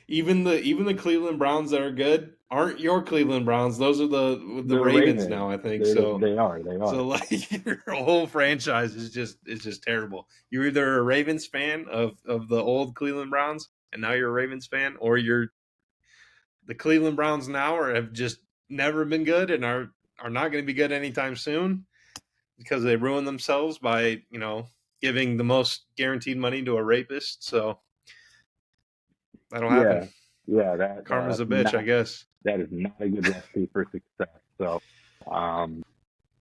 even the Cleveland Browns that are good aren't your Cleveland Browns. Those are the Ravens now, I think. They are. So like your whole franchise is just terrible. You're either a Ravens fan of the old Cleveland Browns, and now you're a Ravens fan, or you're the Cleveland Browns now, or have just never been good and are not going to be good anytime soon because they ruined themselves by giving the most guaranteed money to a rapist. So that'll happen. Yeah, that karma's a bitch, I guess. That is not a good recipe for success. So,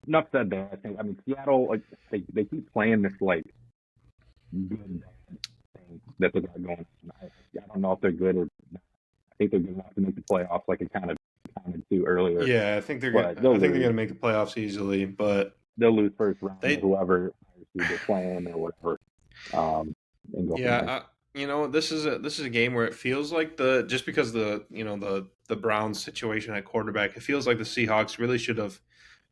enough said there. I mean, Seattle, like they keep playing this like good thing that they got going. I don't know if they're good or not. I think they're good enough to make the playoffs, like it kind of counted to earlier. Yeah, I think they're going to make the playoffs easily, but they'll lose first round to whoever they're playing or whatever. And go this is a game where it feels like just because the Browns situation at quarterback, it feels like the Seahawks really should have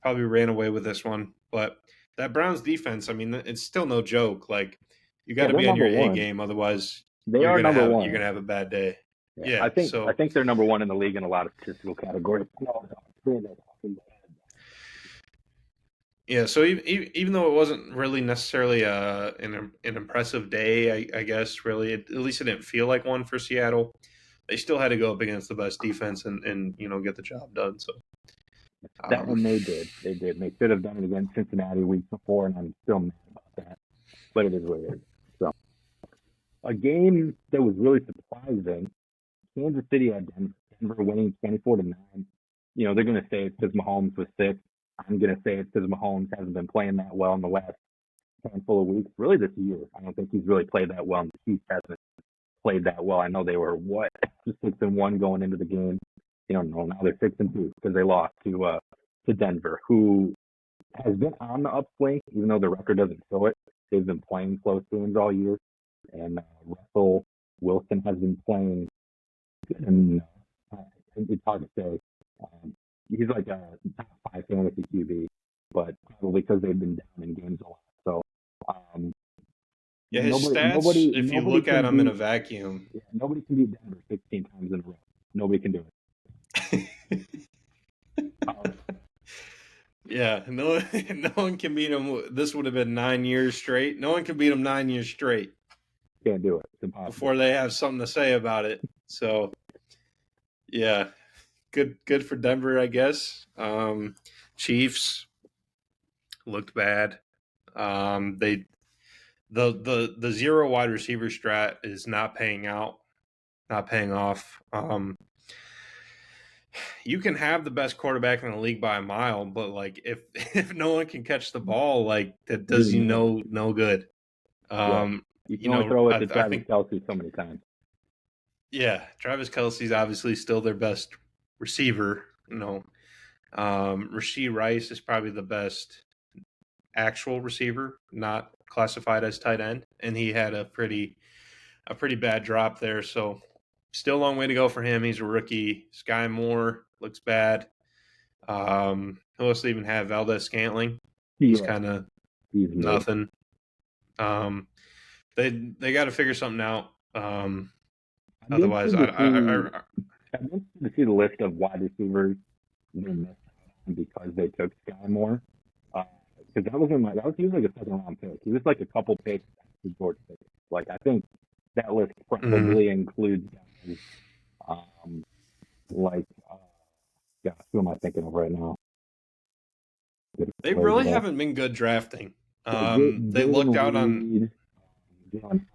probably ran away with this one. But that Browns defense, I mean, it's still no joke. Like, you got to be on your A game, otherwise you're gonna have a bad day. Yeah, I think they're number one in the league in a lot of statistical categories. Yeah, so even though it wasn't really necessarily an impressive day, I guess, really, at least it didn't feel like one for Seattle. They still had to go up against the best defense and get the job done. So that one they did. They did. They should have done it against Cincinnati weeks before, and I'm still mad about that. But it is what it is. So a game that was really surprising. Kansas City had Denver winning 24-9. They're going to say it's because Mahomes was sick. I'm going to say it's because Mahomes hasn't been playing that well in the last handful of weeks. Really this year. I don't think he's really played that well, and the Chiefs hasn't played that well. I know they were, 6-1 going into the game. Now they're 6-2 because they lost to Denver, who has been on the upswing, even though the record doesn't show it. They've been playing close games all year, and Russell Wilson has been playing good. And it's hard to say. He's like a top 5 fantasy QB, but probably because they've been down in games a lot. So, his stats, if you look at them in a vacuum. Yeah, nobody can beat Denver 16 times in a row. Nobody can do it. Yeah, no one can beat him. This would have been 9 years straight. No one can beat him 9 years straight. Can't do it. It's impossible. Before they have something to say about it. So, yeah. Good for Denver, I guess. Chiefs looked bad. The zero wide receiver strat is not paying off. You can have the best quarterback in the league by a mile, but like if no one can catch the ball, like that does you no good. You can only throw it to Travis Kelce so many times. Yeah, Travis Kelce's obviously still their best receiver. Rashee Rice is probably the best actual receiver, not classified as tight end, and he had a pretty bad drop there. So still a long way to go for him. He's a rookie. Sky Moore looks bad. Who else do they even have? Valdez Scantling. He's kind of nothing. They got to figure something out. I'd be Otherwise, interested I'd be interested to see the list of wide receivers they missed out on because they took Sky Moore. Because he was like a second round pick. He was like a couple picks after George Pickens. Like I think that list probably includes guys like gosh, who am I thinking of right now? they really haven't been good drafting. They lucked out on. Reed, John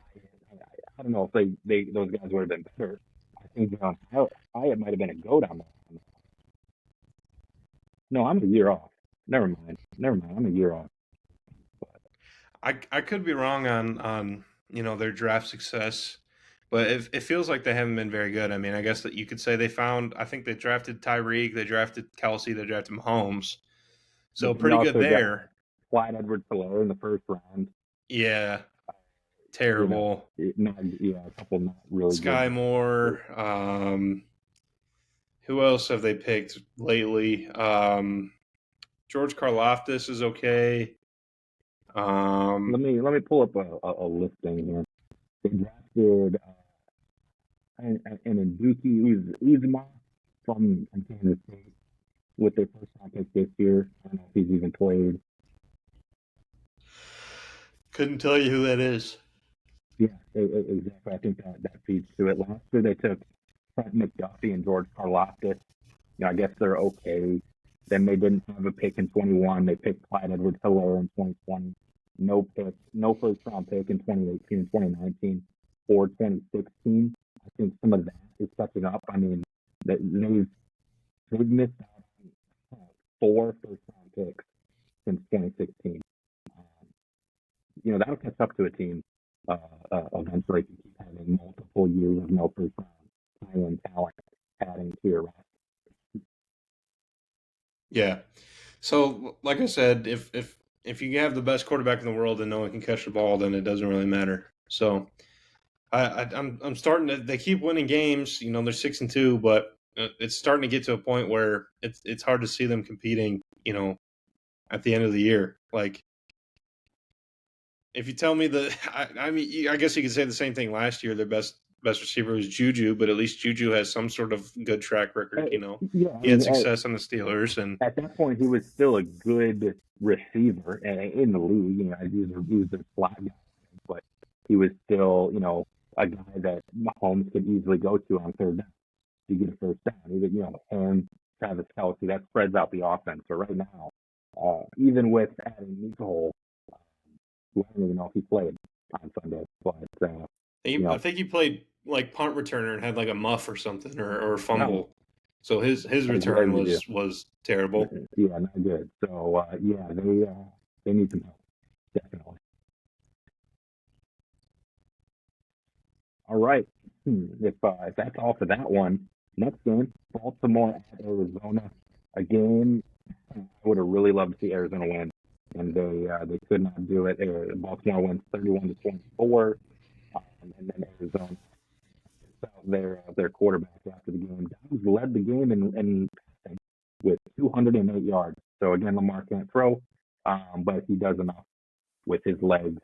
Hyatt. I don't know if those guys would have been better. I think John Hyatt might have been a goat on that. No, I'm a year off. Never mind. I'm a year off. I could be wrong on their draft success, but it feels like they haven't been very good. I mean, I guess that you could say I think they drafted Tyreek, they drafted Kelsey, they drafted Mahomes, so pretty good there. Clyde Edwards-Helaire in the first round. Yeah, terrible. A couple not really. Sky good. Moore. Who else have they picked lately? George Karlaftis is okay. Let me pull up a listing here. They drafted an Nduki Uzma from Kansas State with their first round pick this year. I don't know if he's even played. Couldn't tell you who that is. Yeah, exactly. I think that feeds to it. Last year they took Trent McDuffie and George Karlaftis. I guess they're okay. Then they didn't have a pick in 21. They picked Clyde Edwards-Helaire in 2020. No first round pick in 2018 and 2019 or 2016. I think some of that is catching up. I mean, they've missed out on 4 first round picks since 2016. That'll catch up to a team eventually. If you keep having multiple years of no first round high-end talent adding to your roster. Yeah. So, like I said, if you have the best quarterback in the world and no one can catch the ball, then it doesn't really matter. So, I'm starting to. They keep winning games. They're 6-2, but it's starting to get to a point where it's hard to see them competing. At the end of the year, like if you tell me I mean, I guess you could say the same thing last year. Their best receiver was Juju, but at least Juju has some sort of good track record. He had success on the Steelers, and at that point, he was still a good receiver in the league. He was their slot guy, but he was still, a guy that Mahomes could easily go to on third down to get a first down. And Travis Kelce, that spreads out the offense. So right now, even with adding Nicole, who I don't even know if he played on Sunday, but I think he played like punt returner and had like a muff or something or fumble. No. So his return was terrible. Yeah, not good. So they need some help, definitely. All right. If that's all for that one, next game, Baltimore at Arizona. A game I would have really loved to see Arizona win, and they could not do it. Baltimore wins 31-24, and then Arizona their quarterback after the game. Downs led the game in passing with 208 yards. So again, Lamar can't throw, but he does enough with his legs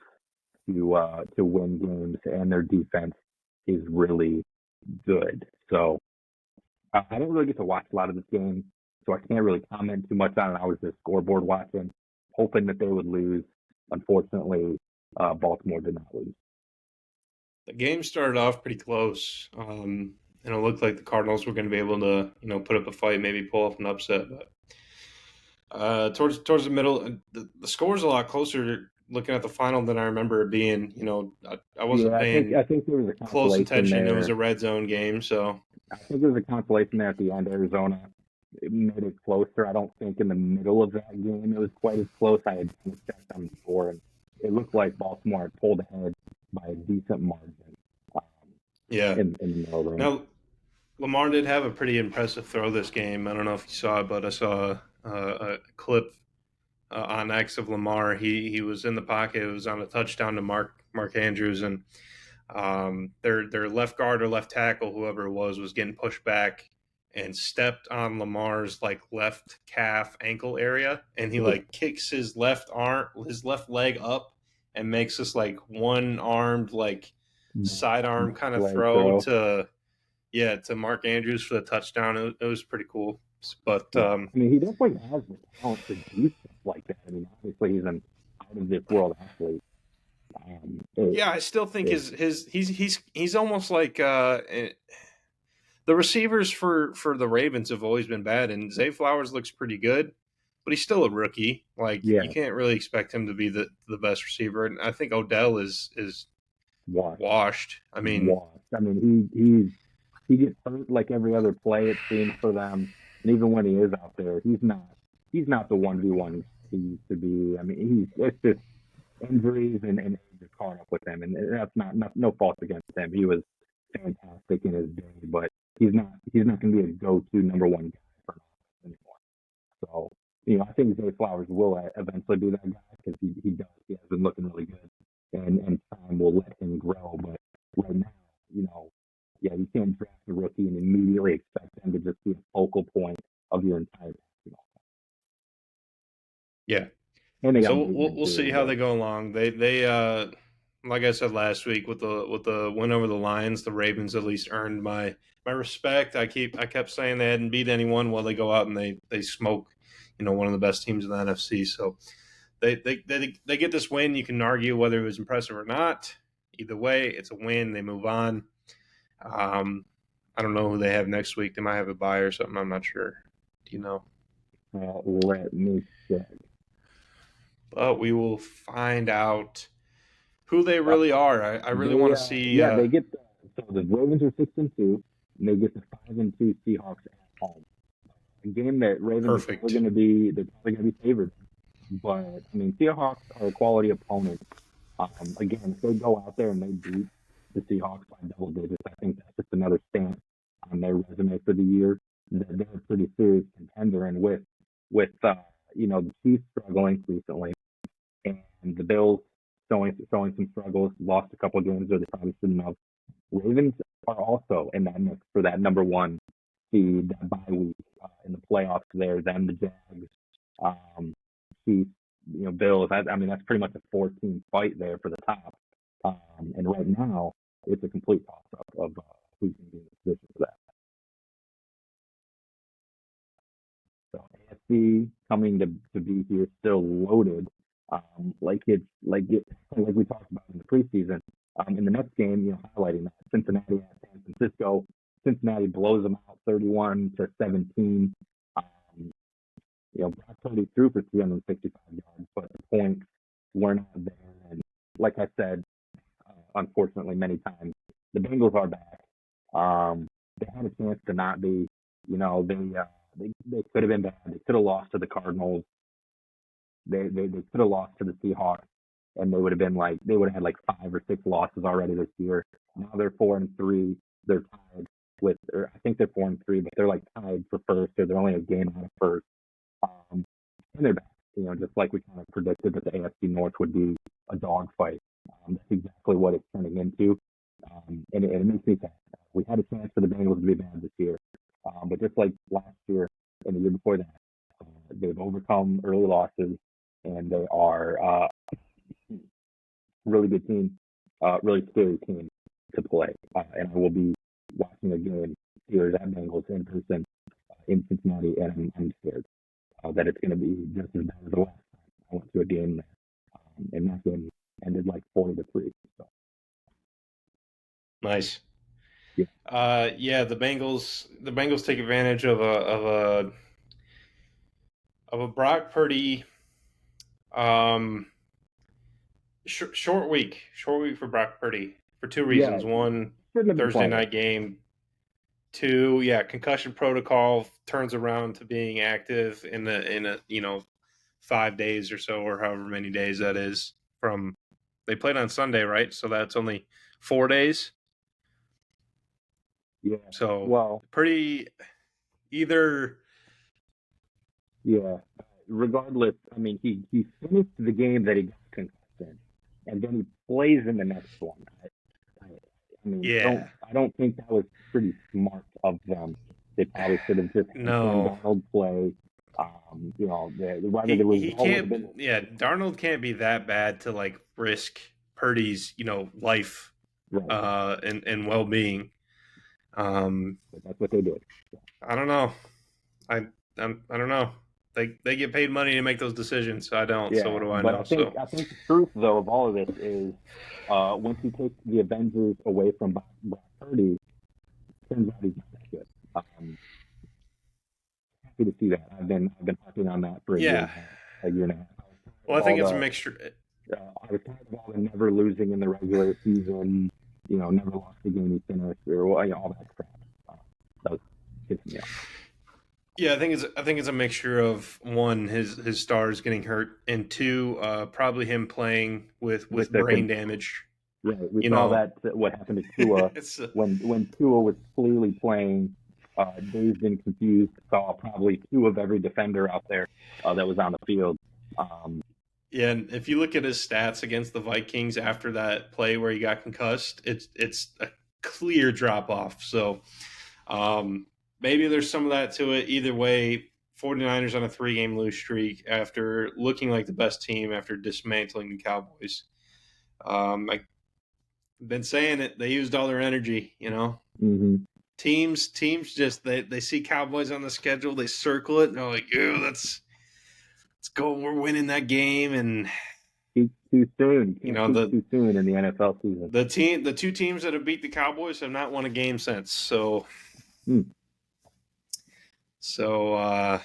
to win games, and their defense is really good. So I didn't really get to watch a lot of this game, so I can't really comment too much on it. I was just scoreboard watching, hoping that they would lose. Unfortunately, Baltimore did not lose. The game started off pretty close, and it looked like the Cardinals were going to be able to, put up a fight, maybe pull off an upset. But towards the middle, the score's a lot closer looking at the final than I remember it being. I wasn't paying I think there was a close attention. There. It was a red zone game, so I think there was a consolation there at the end. Arizona it made it closer. I don't think in the middle of that game it was quite as close. I had checked on the score, and it looked like Baltimore had pulled ahead by a decent margin. In the middle range. Now, Lamar did have a pretty impressive throw this game. I don't know if you saw it, but I saw a clip on X of Lamar. He was in the pocket. It was on a touchdown to Mark Andrews, and their left guard or left tackle, whoever it was getting pushed back and stepped on Lamar's left calf ankle area, and he kicks his left leg up and makes this like one-armed, like sidearm kind of Like throw to Mark Andrews for the touchdown. It was pretty cool. But Yeah. I mean, he definitely has the talent to do stuff like that. I mean, obviously he's an out of this world athlete. yeah, I still think he's almost like the receivers for the Ravens have always been bad, and Zay Flowers looks pretty good, but he's still a rookie. Like you can't really expect him to be the best receiver. And I think Odell is washed. I mean, he gets hurt like every other play it seems for them, and even when he is out there, he's not the 1v1 he used to be. I mean, it's just injuries and age are caught up with him, and that's not no fault against him. He was fantastic in his day, but he's not going to be a go-to number one guy for us anymore. So, I think Zay Flowers will eventually be that guy because he does. He has been looking really good, and time will let him grow. But right now, you can't draft a rookie and immediately expect them to just be a focal point of your entire basketball. Yeah. And so we'll see how they go along. They like I said last week with the win over the Lions, the Ravens at least earned my respect. I kept saying they hadn't beat anyone. Well, they go out and they smoke, one of the best teams in the NFC. So they get this win. You can argue whether it was impressive or not. Either way, it's a win. They move on. I don't know who they have next week. They might have a bye or something. I'm not sure. Do you know? Let me check. But we will find out who they really are. I really want to see. Yeah, they get the Ravens are 6-2, and they get the 5-2 Seahawks at home. A game that Ravens are probably going to be favored. But I mean, Seahawks are a quality opponent. Again, if they go out there and they beat the Seahawks by double digits, I think that's just another stamp on their resume for the year. They're a pretty serious contender, and with the Chiefs struggling recently, and the Bills showing some struggles, lost a couple of games where they probably shouldn't have. Ravens are also in that mix for that number one seed, that bye week in the playoffs there. Then the Jags, Chiefs, Bills. I mean, that's pretty much a 4-team fight there for the top. And right now, it's a complete toss-up of who's going to be in the position for that. So AFC coming to be here, still loaded, like we talked about in the preseason. In the next game, highlighting that Cincinnati at San Francisco. Cincinnati blows them out 31-17. Brock Purdy threw for 365 yards, but the points were not there. And like I said, unfortunately, many times the Bengals are back. They had a chance to not be. They could have been bad. They could have lost to the Cardinals. They could have lost to the Seahawks, and they would have had like 5 or 6 losses already this year. Now they're 4-3. They're tied with, or I think they're 4-3, but they're like tied for first. So they're only a game out of first. And they're back. Just like we kind of predicted that the AFC North would be a dogfight. That's exactly what it's turning into. And it makes me sad. We had a chance for the Bengals to be bad this year. But just like last year and the year before that, they've overcome early losses, and they are a really good team, really scary team to play. And I will be watching a game here at Bengals in person in Cincinnati, and I'm scared that it's going to be just as bad as the last time I went to a game there. And that game ended like 40-3. So. Nice. Yeah. The Bengals take advantage of a Brock Purdy short week for Brock Purdy for 2 reasons. One, Thursday night game. 2, concussion protocol, turns around to being active in a 5 days or so, or however many days that is from. They played on Sunday, right? So that's only 4 days. Yeah. So pretty either. Yeah. Regardless, I mean, he finished the game that he got concussed in, and then he plays in the next one. I don't think that was pretty smart of them. They probably should have just had Donald play Whether there was He always can't. been Yeah, Darnold can't be that bad to like risk Purdy's life right, and well being. but that's what they did. I don't know. I don't know. They get paid money to make those decisions. So I don't. So what Yeah, do I but know? I think the truth though of all of this is once you take the Avengers away from Brock Purdy, it turns out he's not that good. Happy to see that. I've been harping on that for Yeah. a year and a half. Well, I All think it's a the mixture. I was tired of all the never losing in the regular season, never lost the game he finished, or all that crap. That was pissing me off. Yeah, I think it's a mixture of one, his stars getting hurt, and two, probably him playing with With brain damage. right, we You saw know, that what happened to Tua it's when Tua was clearly playing, dazed and confused. Saw probably two of every defender out there that was on the field. yeah. And if you look at his stats against the Vikings after that play where he got concussed, it's a clear drop off. So maybe there's some of that to it. Either way, 49ers on a 3-game lose streak after looking like the best team after dismantling the Cowboys. I've been saying it. They used all their energy, Mm-hmm. Teams just they see Cowboys on the schedule, they circle it, and they're like, "Yeah, let's go. We're winning that game." And Too soon. you Can't know peak too soon in the NFL season. the two teams that have beat the Cowboys have not won a game since. So Hmm. so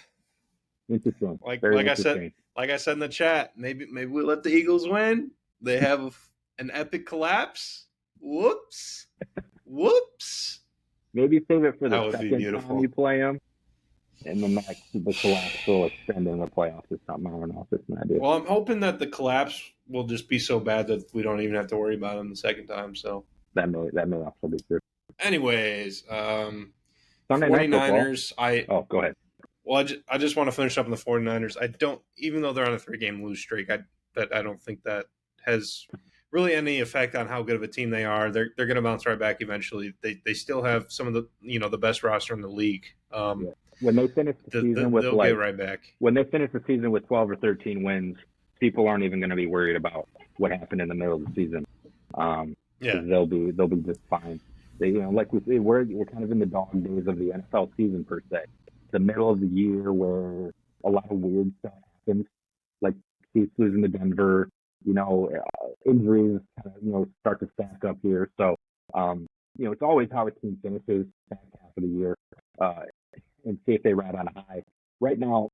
Interesting. like Very I said in the chat, maybe we let the Eagles win. They have an epic collapse. Whoops. Maybe save it for That the would be second beautiful. time you play them, and then the collapse will extend in the playoffs or something. I don't know if it's an idea. Well, I'm hoping that the collapse will just be so bad that we don't even have to worry about them the second time. So That may also be true. anyways, Sunday night football. 49ers, Oh, go ahead. well, I just want to finish up on the 49ers. I don't, even though they're on a 3-game lose streak, I don't think that has really any effect on how good of a team they are. They're going to bounce right back eventually. They still have some of the the best roster in the league. Yeah. When they finish the season with they'll get right back. When they finish the season with 12 or 13 wins, people aren't even going to be worried about what happened in the middle of the season. Yeah, they'll be just fine. They like we say, we're kind of in the dog days of the NFL season per se. The middle of the year where a lot of weird stuff happens, like Chiefs losing to Denver. Injuries kind of start to stack up here. So it's always how a team finishes back half of the year, and see if they ride on a high. Right now,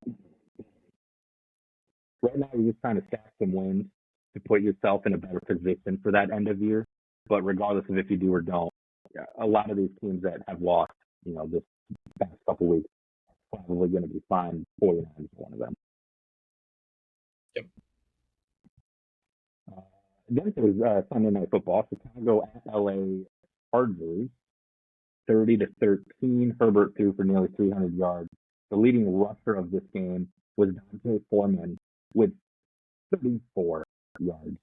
you're just trying to stack some wins to put yourself in a better position for that end of year. But regardless of if you do or don't, a lot of these teams that have lost, this past couple weeks, are probably going to be fine. 49ers is one of them. Yep. Then there's Sunday Night Football. Chicago at LA Chargers, 30-13. Herbert threw for nearly 300 yards. The leading rusher of this game was Dante Foreman with 34 yards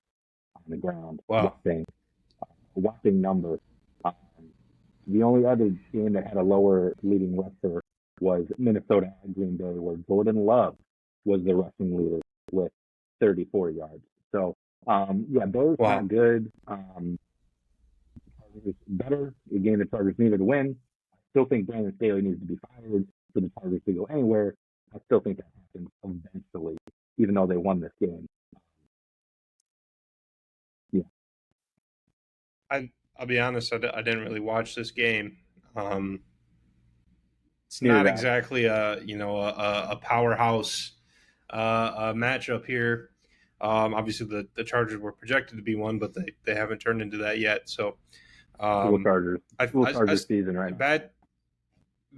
on the ground. Wow. Whopping number. The only other game that had a lower leading rusher was Minnesota at Green Bay, where Jordan Love was the rushing leader with 34 yards. So, Bears not good. Chargers better. The game the Chargers needed to win. I still think Brandon Staley needs to be fired for the Chargers to go anywhere. I still think that happens eventually, even though they won this game. Yeah. I'll be honest, I didn't really watch this game. It's not exactly a powerhouse matchup here. Obviously, the Chargers were projected to be one, but they haven't turned into that yet. So, Chargers season right now.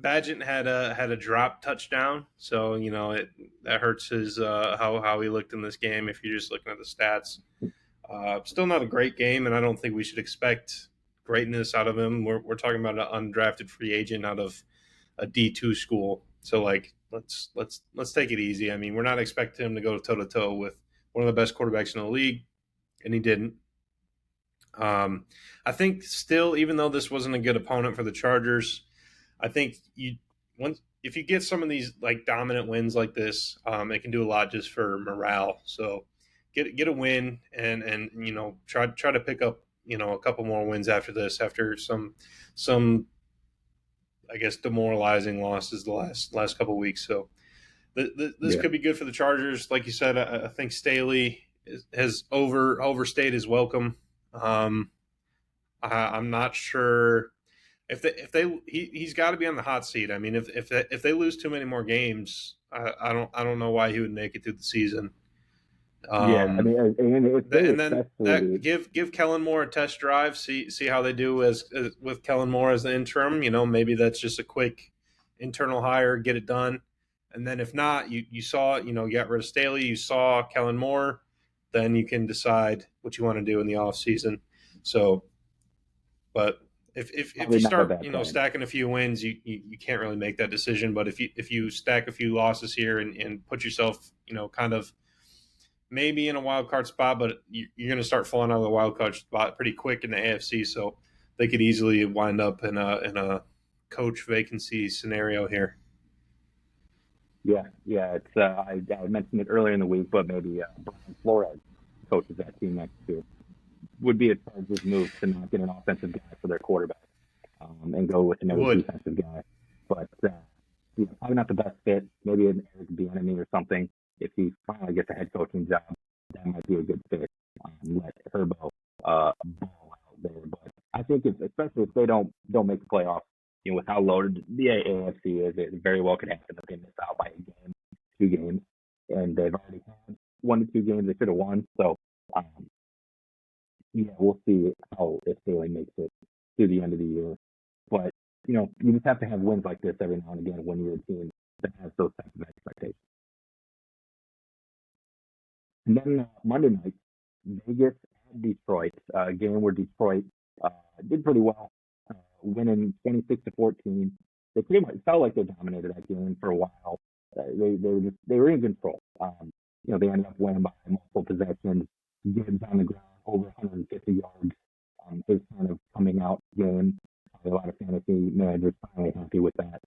Badgett had a drop touchdown, so that hurts his how he looked in this game. If you're just looking at the stats, still not a great game, and I don't think we should expect greatness out of him. We're talking about an undrafted free agent out of a D2 school, so let's take it easy. I mean, we're not expecting him to go toe to toe with one of the best quarterbacks in the league, and he didn't. I think still, even though this wasn't a good opponent for the Chargers, I think once if you get some of these like dominant wins like this, it can do a lot just for morale. So get a win and try to pick up a couple more wins after this, after some I guess demoralizing losses the last couple of weeks. So this could be good for the Chargers. Like you said, I think Staley has overstayed his welcome. I'm not sure he's got to be on the hot seat. I mean, if they lose too many more games, I don't know why he would make it through the season. I mean, and then give Kellen Moore a test drive, see how they do as with Kellen Moore as the interim. Maybe that's just a quick internal hire, get it done. And then if not, you saw, you got rid of Staley, you saw Kellen Moore, then you can decide what you want to do in the off season. So, but if you start stacking a few wins, you can't really make that decision. But if you stack a few losses here and put yourself kind of maybe in a wild card spot, but you're going to start falling out of the wild card spot pretty quick in the AFC. So they could easily wind up in a coach vacancy scenario here. Yeah. It's I mentioned it earlier in the week, but maybe Brian Flores coaches that team next year. Would be a Chargers move to not get an offensive guy for their quarterback and go with another defensive guy. But probably not the best fit. Maybe an Eric Bieniemy or something. If he finally gets a head coaching job, that might be a good fit. Let Herbo ball out there. But I think especially if they don't make the playoffs, with how loaded the AFC is, it very well could happen that they miss out by a game, 2 games, and they've already had 1 to 2 games they should have won. So, we'll see if Staley makes it through the end of the year. But you just have to have wins like this every now and again when you're a team that has those types of expectations. And then Monday night, Vegas at Detroit, a game where Detroit did pretty well, winning 26-14. They pretty much felt like they dominated that game for a while. They were in control. They ended up winning by multiple possessions. Gibbs on the ground over 150 yards. His kind of coming out game. A lot of fantasy managers finally happy with that.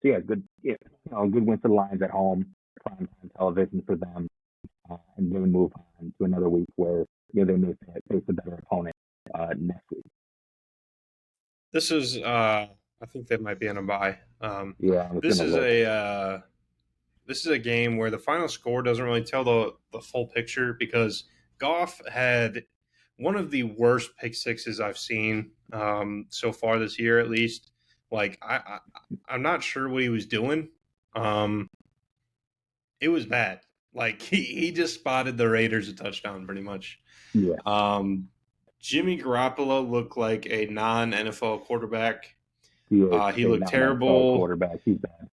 Good win for the Lions at home. Prime time television for them. And they move on to another week where they may face a better opponent next week. This is, I think they might be on a bye. This is a game where the final score doesn't really tell the full picture because Goff had one of the worst pick sixes I've seen so far this year, at least. Like I'm not sure what he was doing. It was bad. Like he just spotted the Raiders a touchdown pretty much. Yeah. Jimmy Garoppolo looked like a non-NFL quarterback. He looked terrible. Quarterback. He's bad.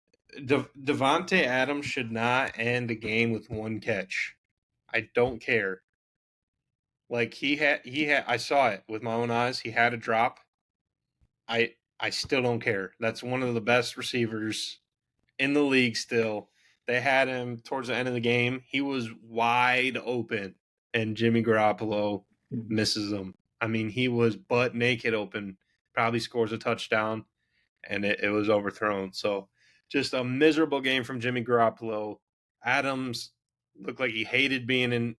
Devontae Adams should not end the game with 1 catch. I don't care. Like he had. I saw it with my own eyes. He had a drop. I still don't care. That's one of the best receivers in the league still. They had him towards the end of the game. He was wide open, and Jimmy Garoppolo misses him. I mean, he was butt naked open, probably scores a touchdown, and it was overthrown. So just a miserable game from Jimmy Garoppolo. Adams looked like he hated being in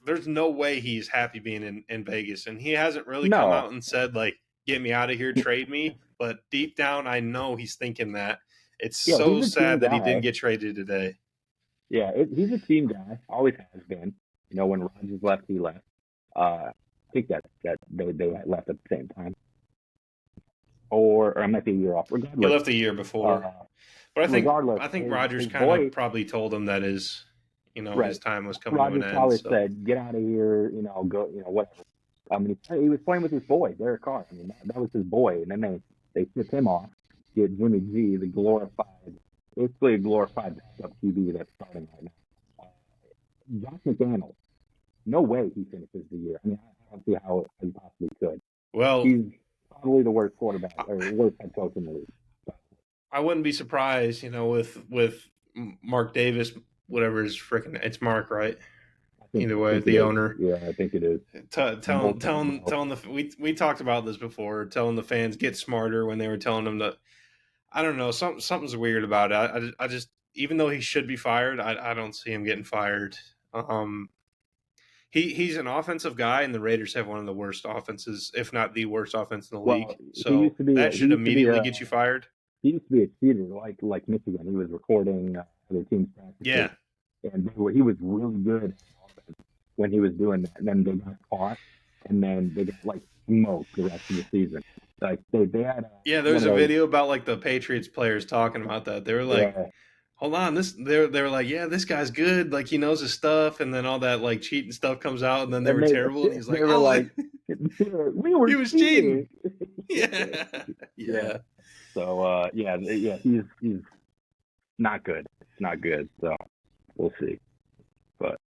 there's no way he's happy being in Vegas, and he hasn't really come out and said, like, get me out of here, trade me. But deep down, I know he's thinking that. It's so sad that he didn't get traded today. Yeah, he's a team guy. Always has been. When Rodgers left, he left. I think that they left at the same time. Or I might be a year off. Regardless, he left the year before. But I think Rodgers kind of probably told him that his time was coming to an end. Rodgers probably said, "Get out of here, go, whatever." I mean, he was playing with his boy, Derek Carr. I mean, that was his boy, and then they shipped him off. Get Jimmy G, basically a glorified backup QB that's starting right now. Josh McDaniels, no way he finishes the year. I mean, I don't see how he possibly could. Well, he's probably the worst quarterback or worst head coach in the league. I wouldn't be surprised, with Mark Davis, whatever his it's Mark, right? Either way, the owner. Yeah, I think it is. Telling we talked about this before. Telling the fans get smarter when they were telling them that. I don't know. Something's weird about it. I just even though he should be fired, I don't see him getting fired. He's an offensive guy, and the Raiders have one of the worst offenses, if not the worst offense in the Well, league. So that should immediately get you fired. He used to be a cheater, like Michigan. He was recording other teams' practices, Yeah, and he was really good when he was doing that. And then they got caught, and then they got like smoked the rest of the season. Like they had there's a video about like the Patriots players talking about that. They were like, yeah, hold on, they were like, yeah, this guy's good, like he knows his stuff, and then all that like cheating stuff comes out, and then they were terrible, and he's like, were like, we were he was cheating. Yeah. So he's not good. It's not good. So we'll see. But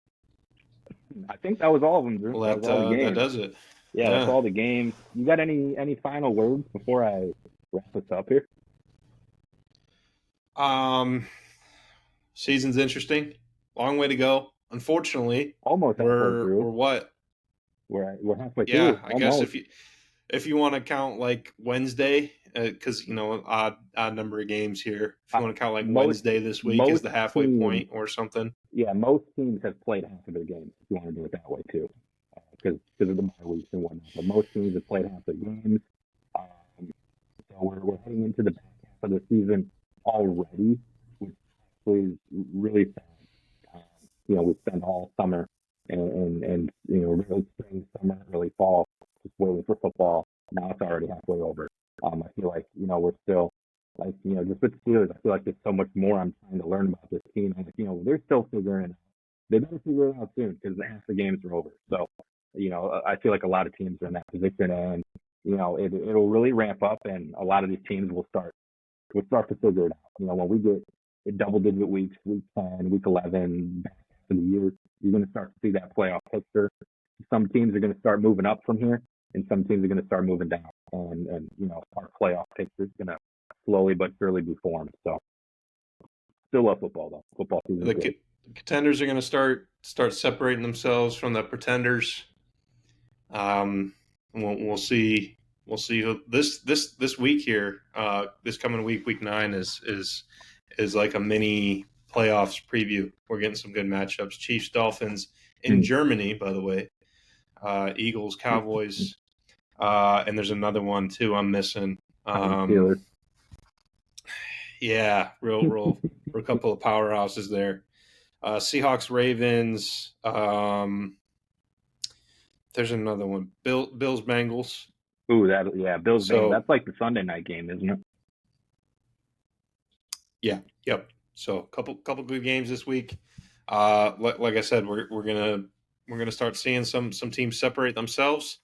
I think that was all of them, Drew. Well, that does it. Yeah, that's all the games. You got any final words before I wrap this up here? Season's interesting. Long way to go. Unfortunately, almost we're what? We're halfway through. Yeah, I guess if you want to count like Wednesday, because odd number of games here. If you want to count like Wednesday this week is the halfway point or something. Yeah, most teams have played half of their games. If you want to do it that way too, because of the bye weeks and whatnot. But most teams have played half their games. So we're heading into the back half of the season already, which is really sad. We spend all summer and really spring, summer, early fall just waiting for football. Now it's already halfway over. I feel like we're still like just with the Steelers. I feel like there's so much more I'm trying to learn about this team. And they're still figuring it out. They better figure it out soon because half the games are over. So I feel like a lot of teams are in that position, and it'll really ramp up, and a lot of these teams will start to figure it out. When we get double-digit weeks, week 10, week 11, back half of the year, you're going to start to see that playoff picture. Some teams are going to start moving up from here, and some teams are going to start moving down. And our playoff picture is going to slowly but surely be formed. So, still love football though. Football season. The contenders are going to start separating themselves from the pretenders. We'll see. We'll see who this week here. This coming week, week 9 is like a mini playoffs preview. We're getting some good matchups. Chiefs, Dolphins in Germany, by the way. Eagles, Cowboys, and there's another one too I'm missing. Yeah, real a couple of powerhouses there. Seahawks, Ravens. There's another one. Bills, Bengals. Ooh, Bills. Bengals. That's like the Sunday night game, isn't it? Yeah. Yep. So couple good games this week. Like I said, we're gonna start seeing some teams separate themselves.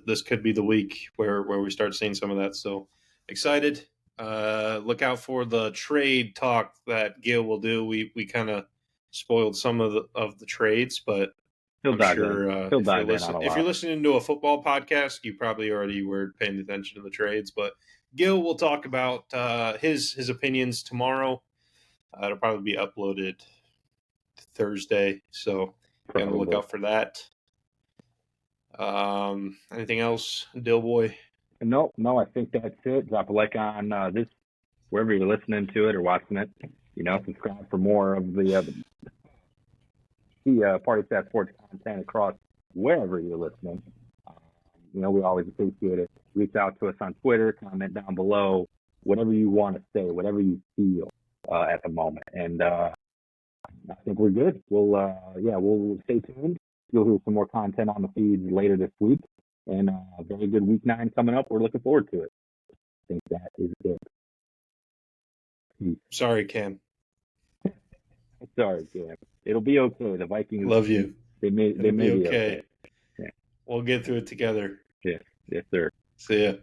This could be the week where we start seeing some of that. So excited. Look out for the trade talk that Gil will do. We kind of spoiled some of the trades, but I'm sure if you're listening to a football podcast, you probably already were paying attention to the trades. But Gil will talk about his opinions tomorrow. It'll probably be uploaded Thursday, so be on the lookout for that. Anything else, Dill Boy? No, I think that's it. Drop a like on this, wherever you're listening to it or watching it. Subscribe for more of the Party Chat Sports content across wherever you're listening. We always appreciate it. Reach out to us on Twitter, comment down below, whatever you want to say, whatever you feel at the moment. And I think we're good. We'll stay tuned. You'll hear some more content on the feed later this week. And a very good week 9 coming up. We're looking forward to it. I think that is it. Peace. Sorry, Cam. Sorry, Cam. It'll be okay. The Vikings love you. They may be okay. Yeah. We'll get through it together. Yes, sir. See ya.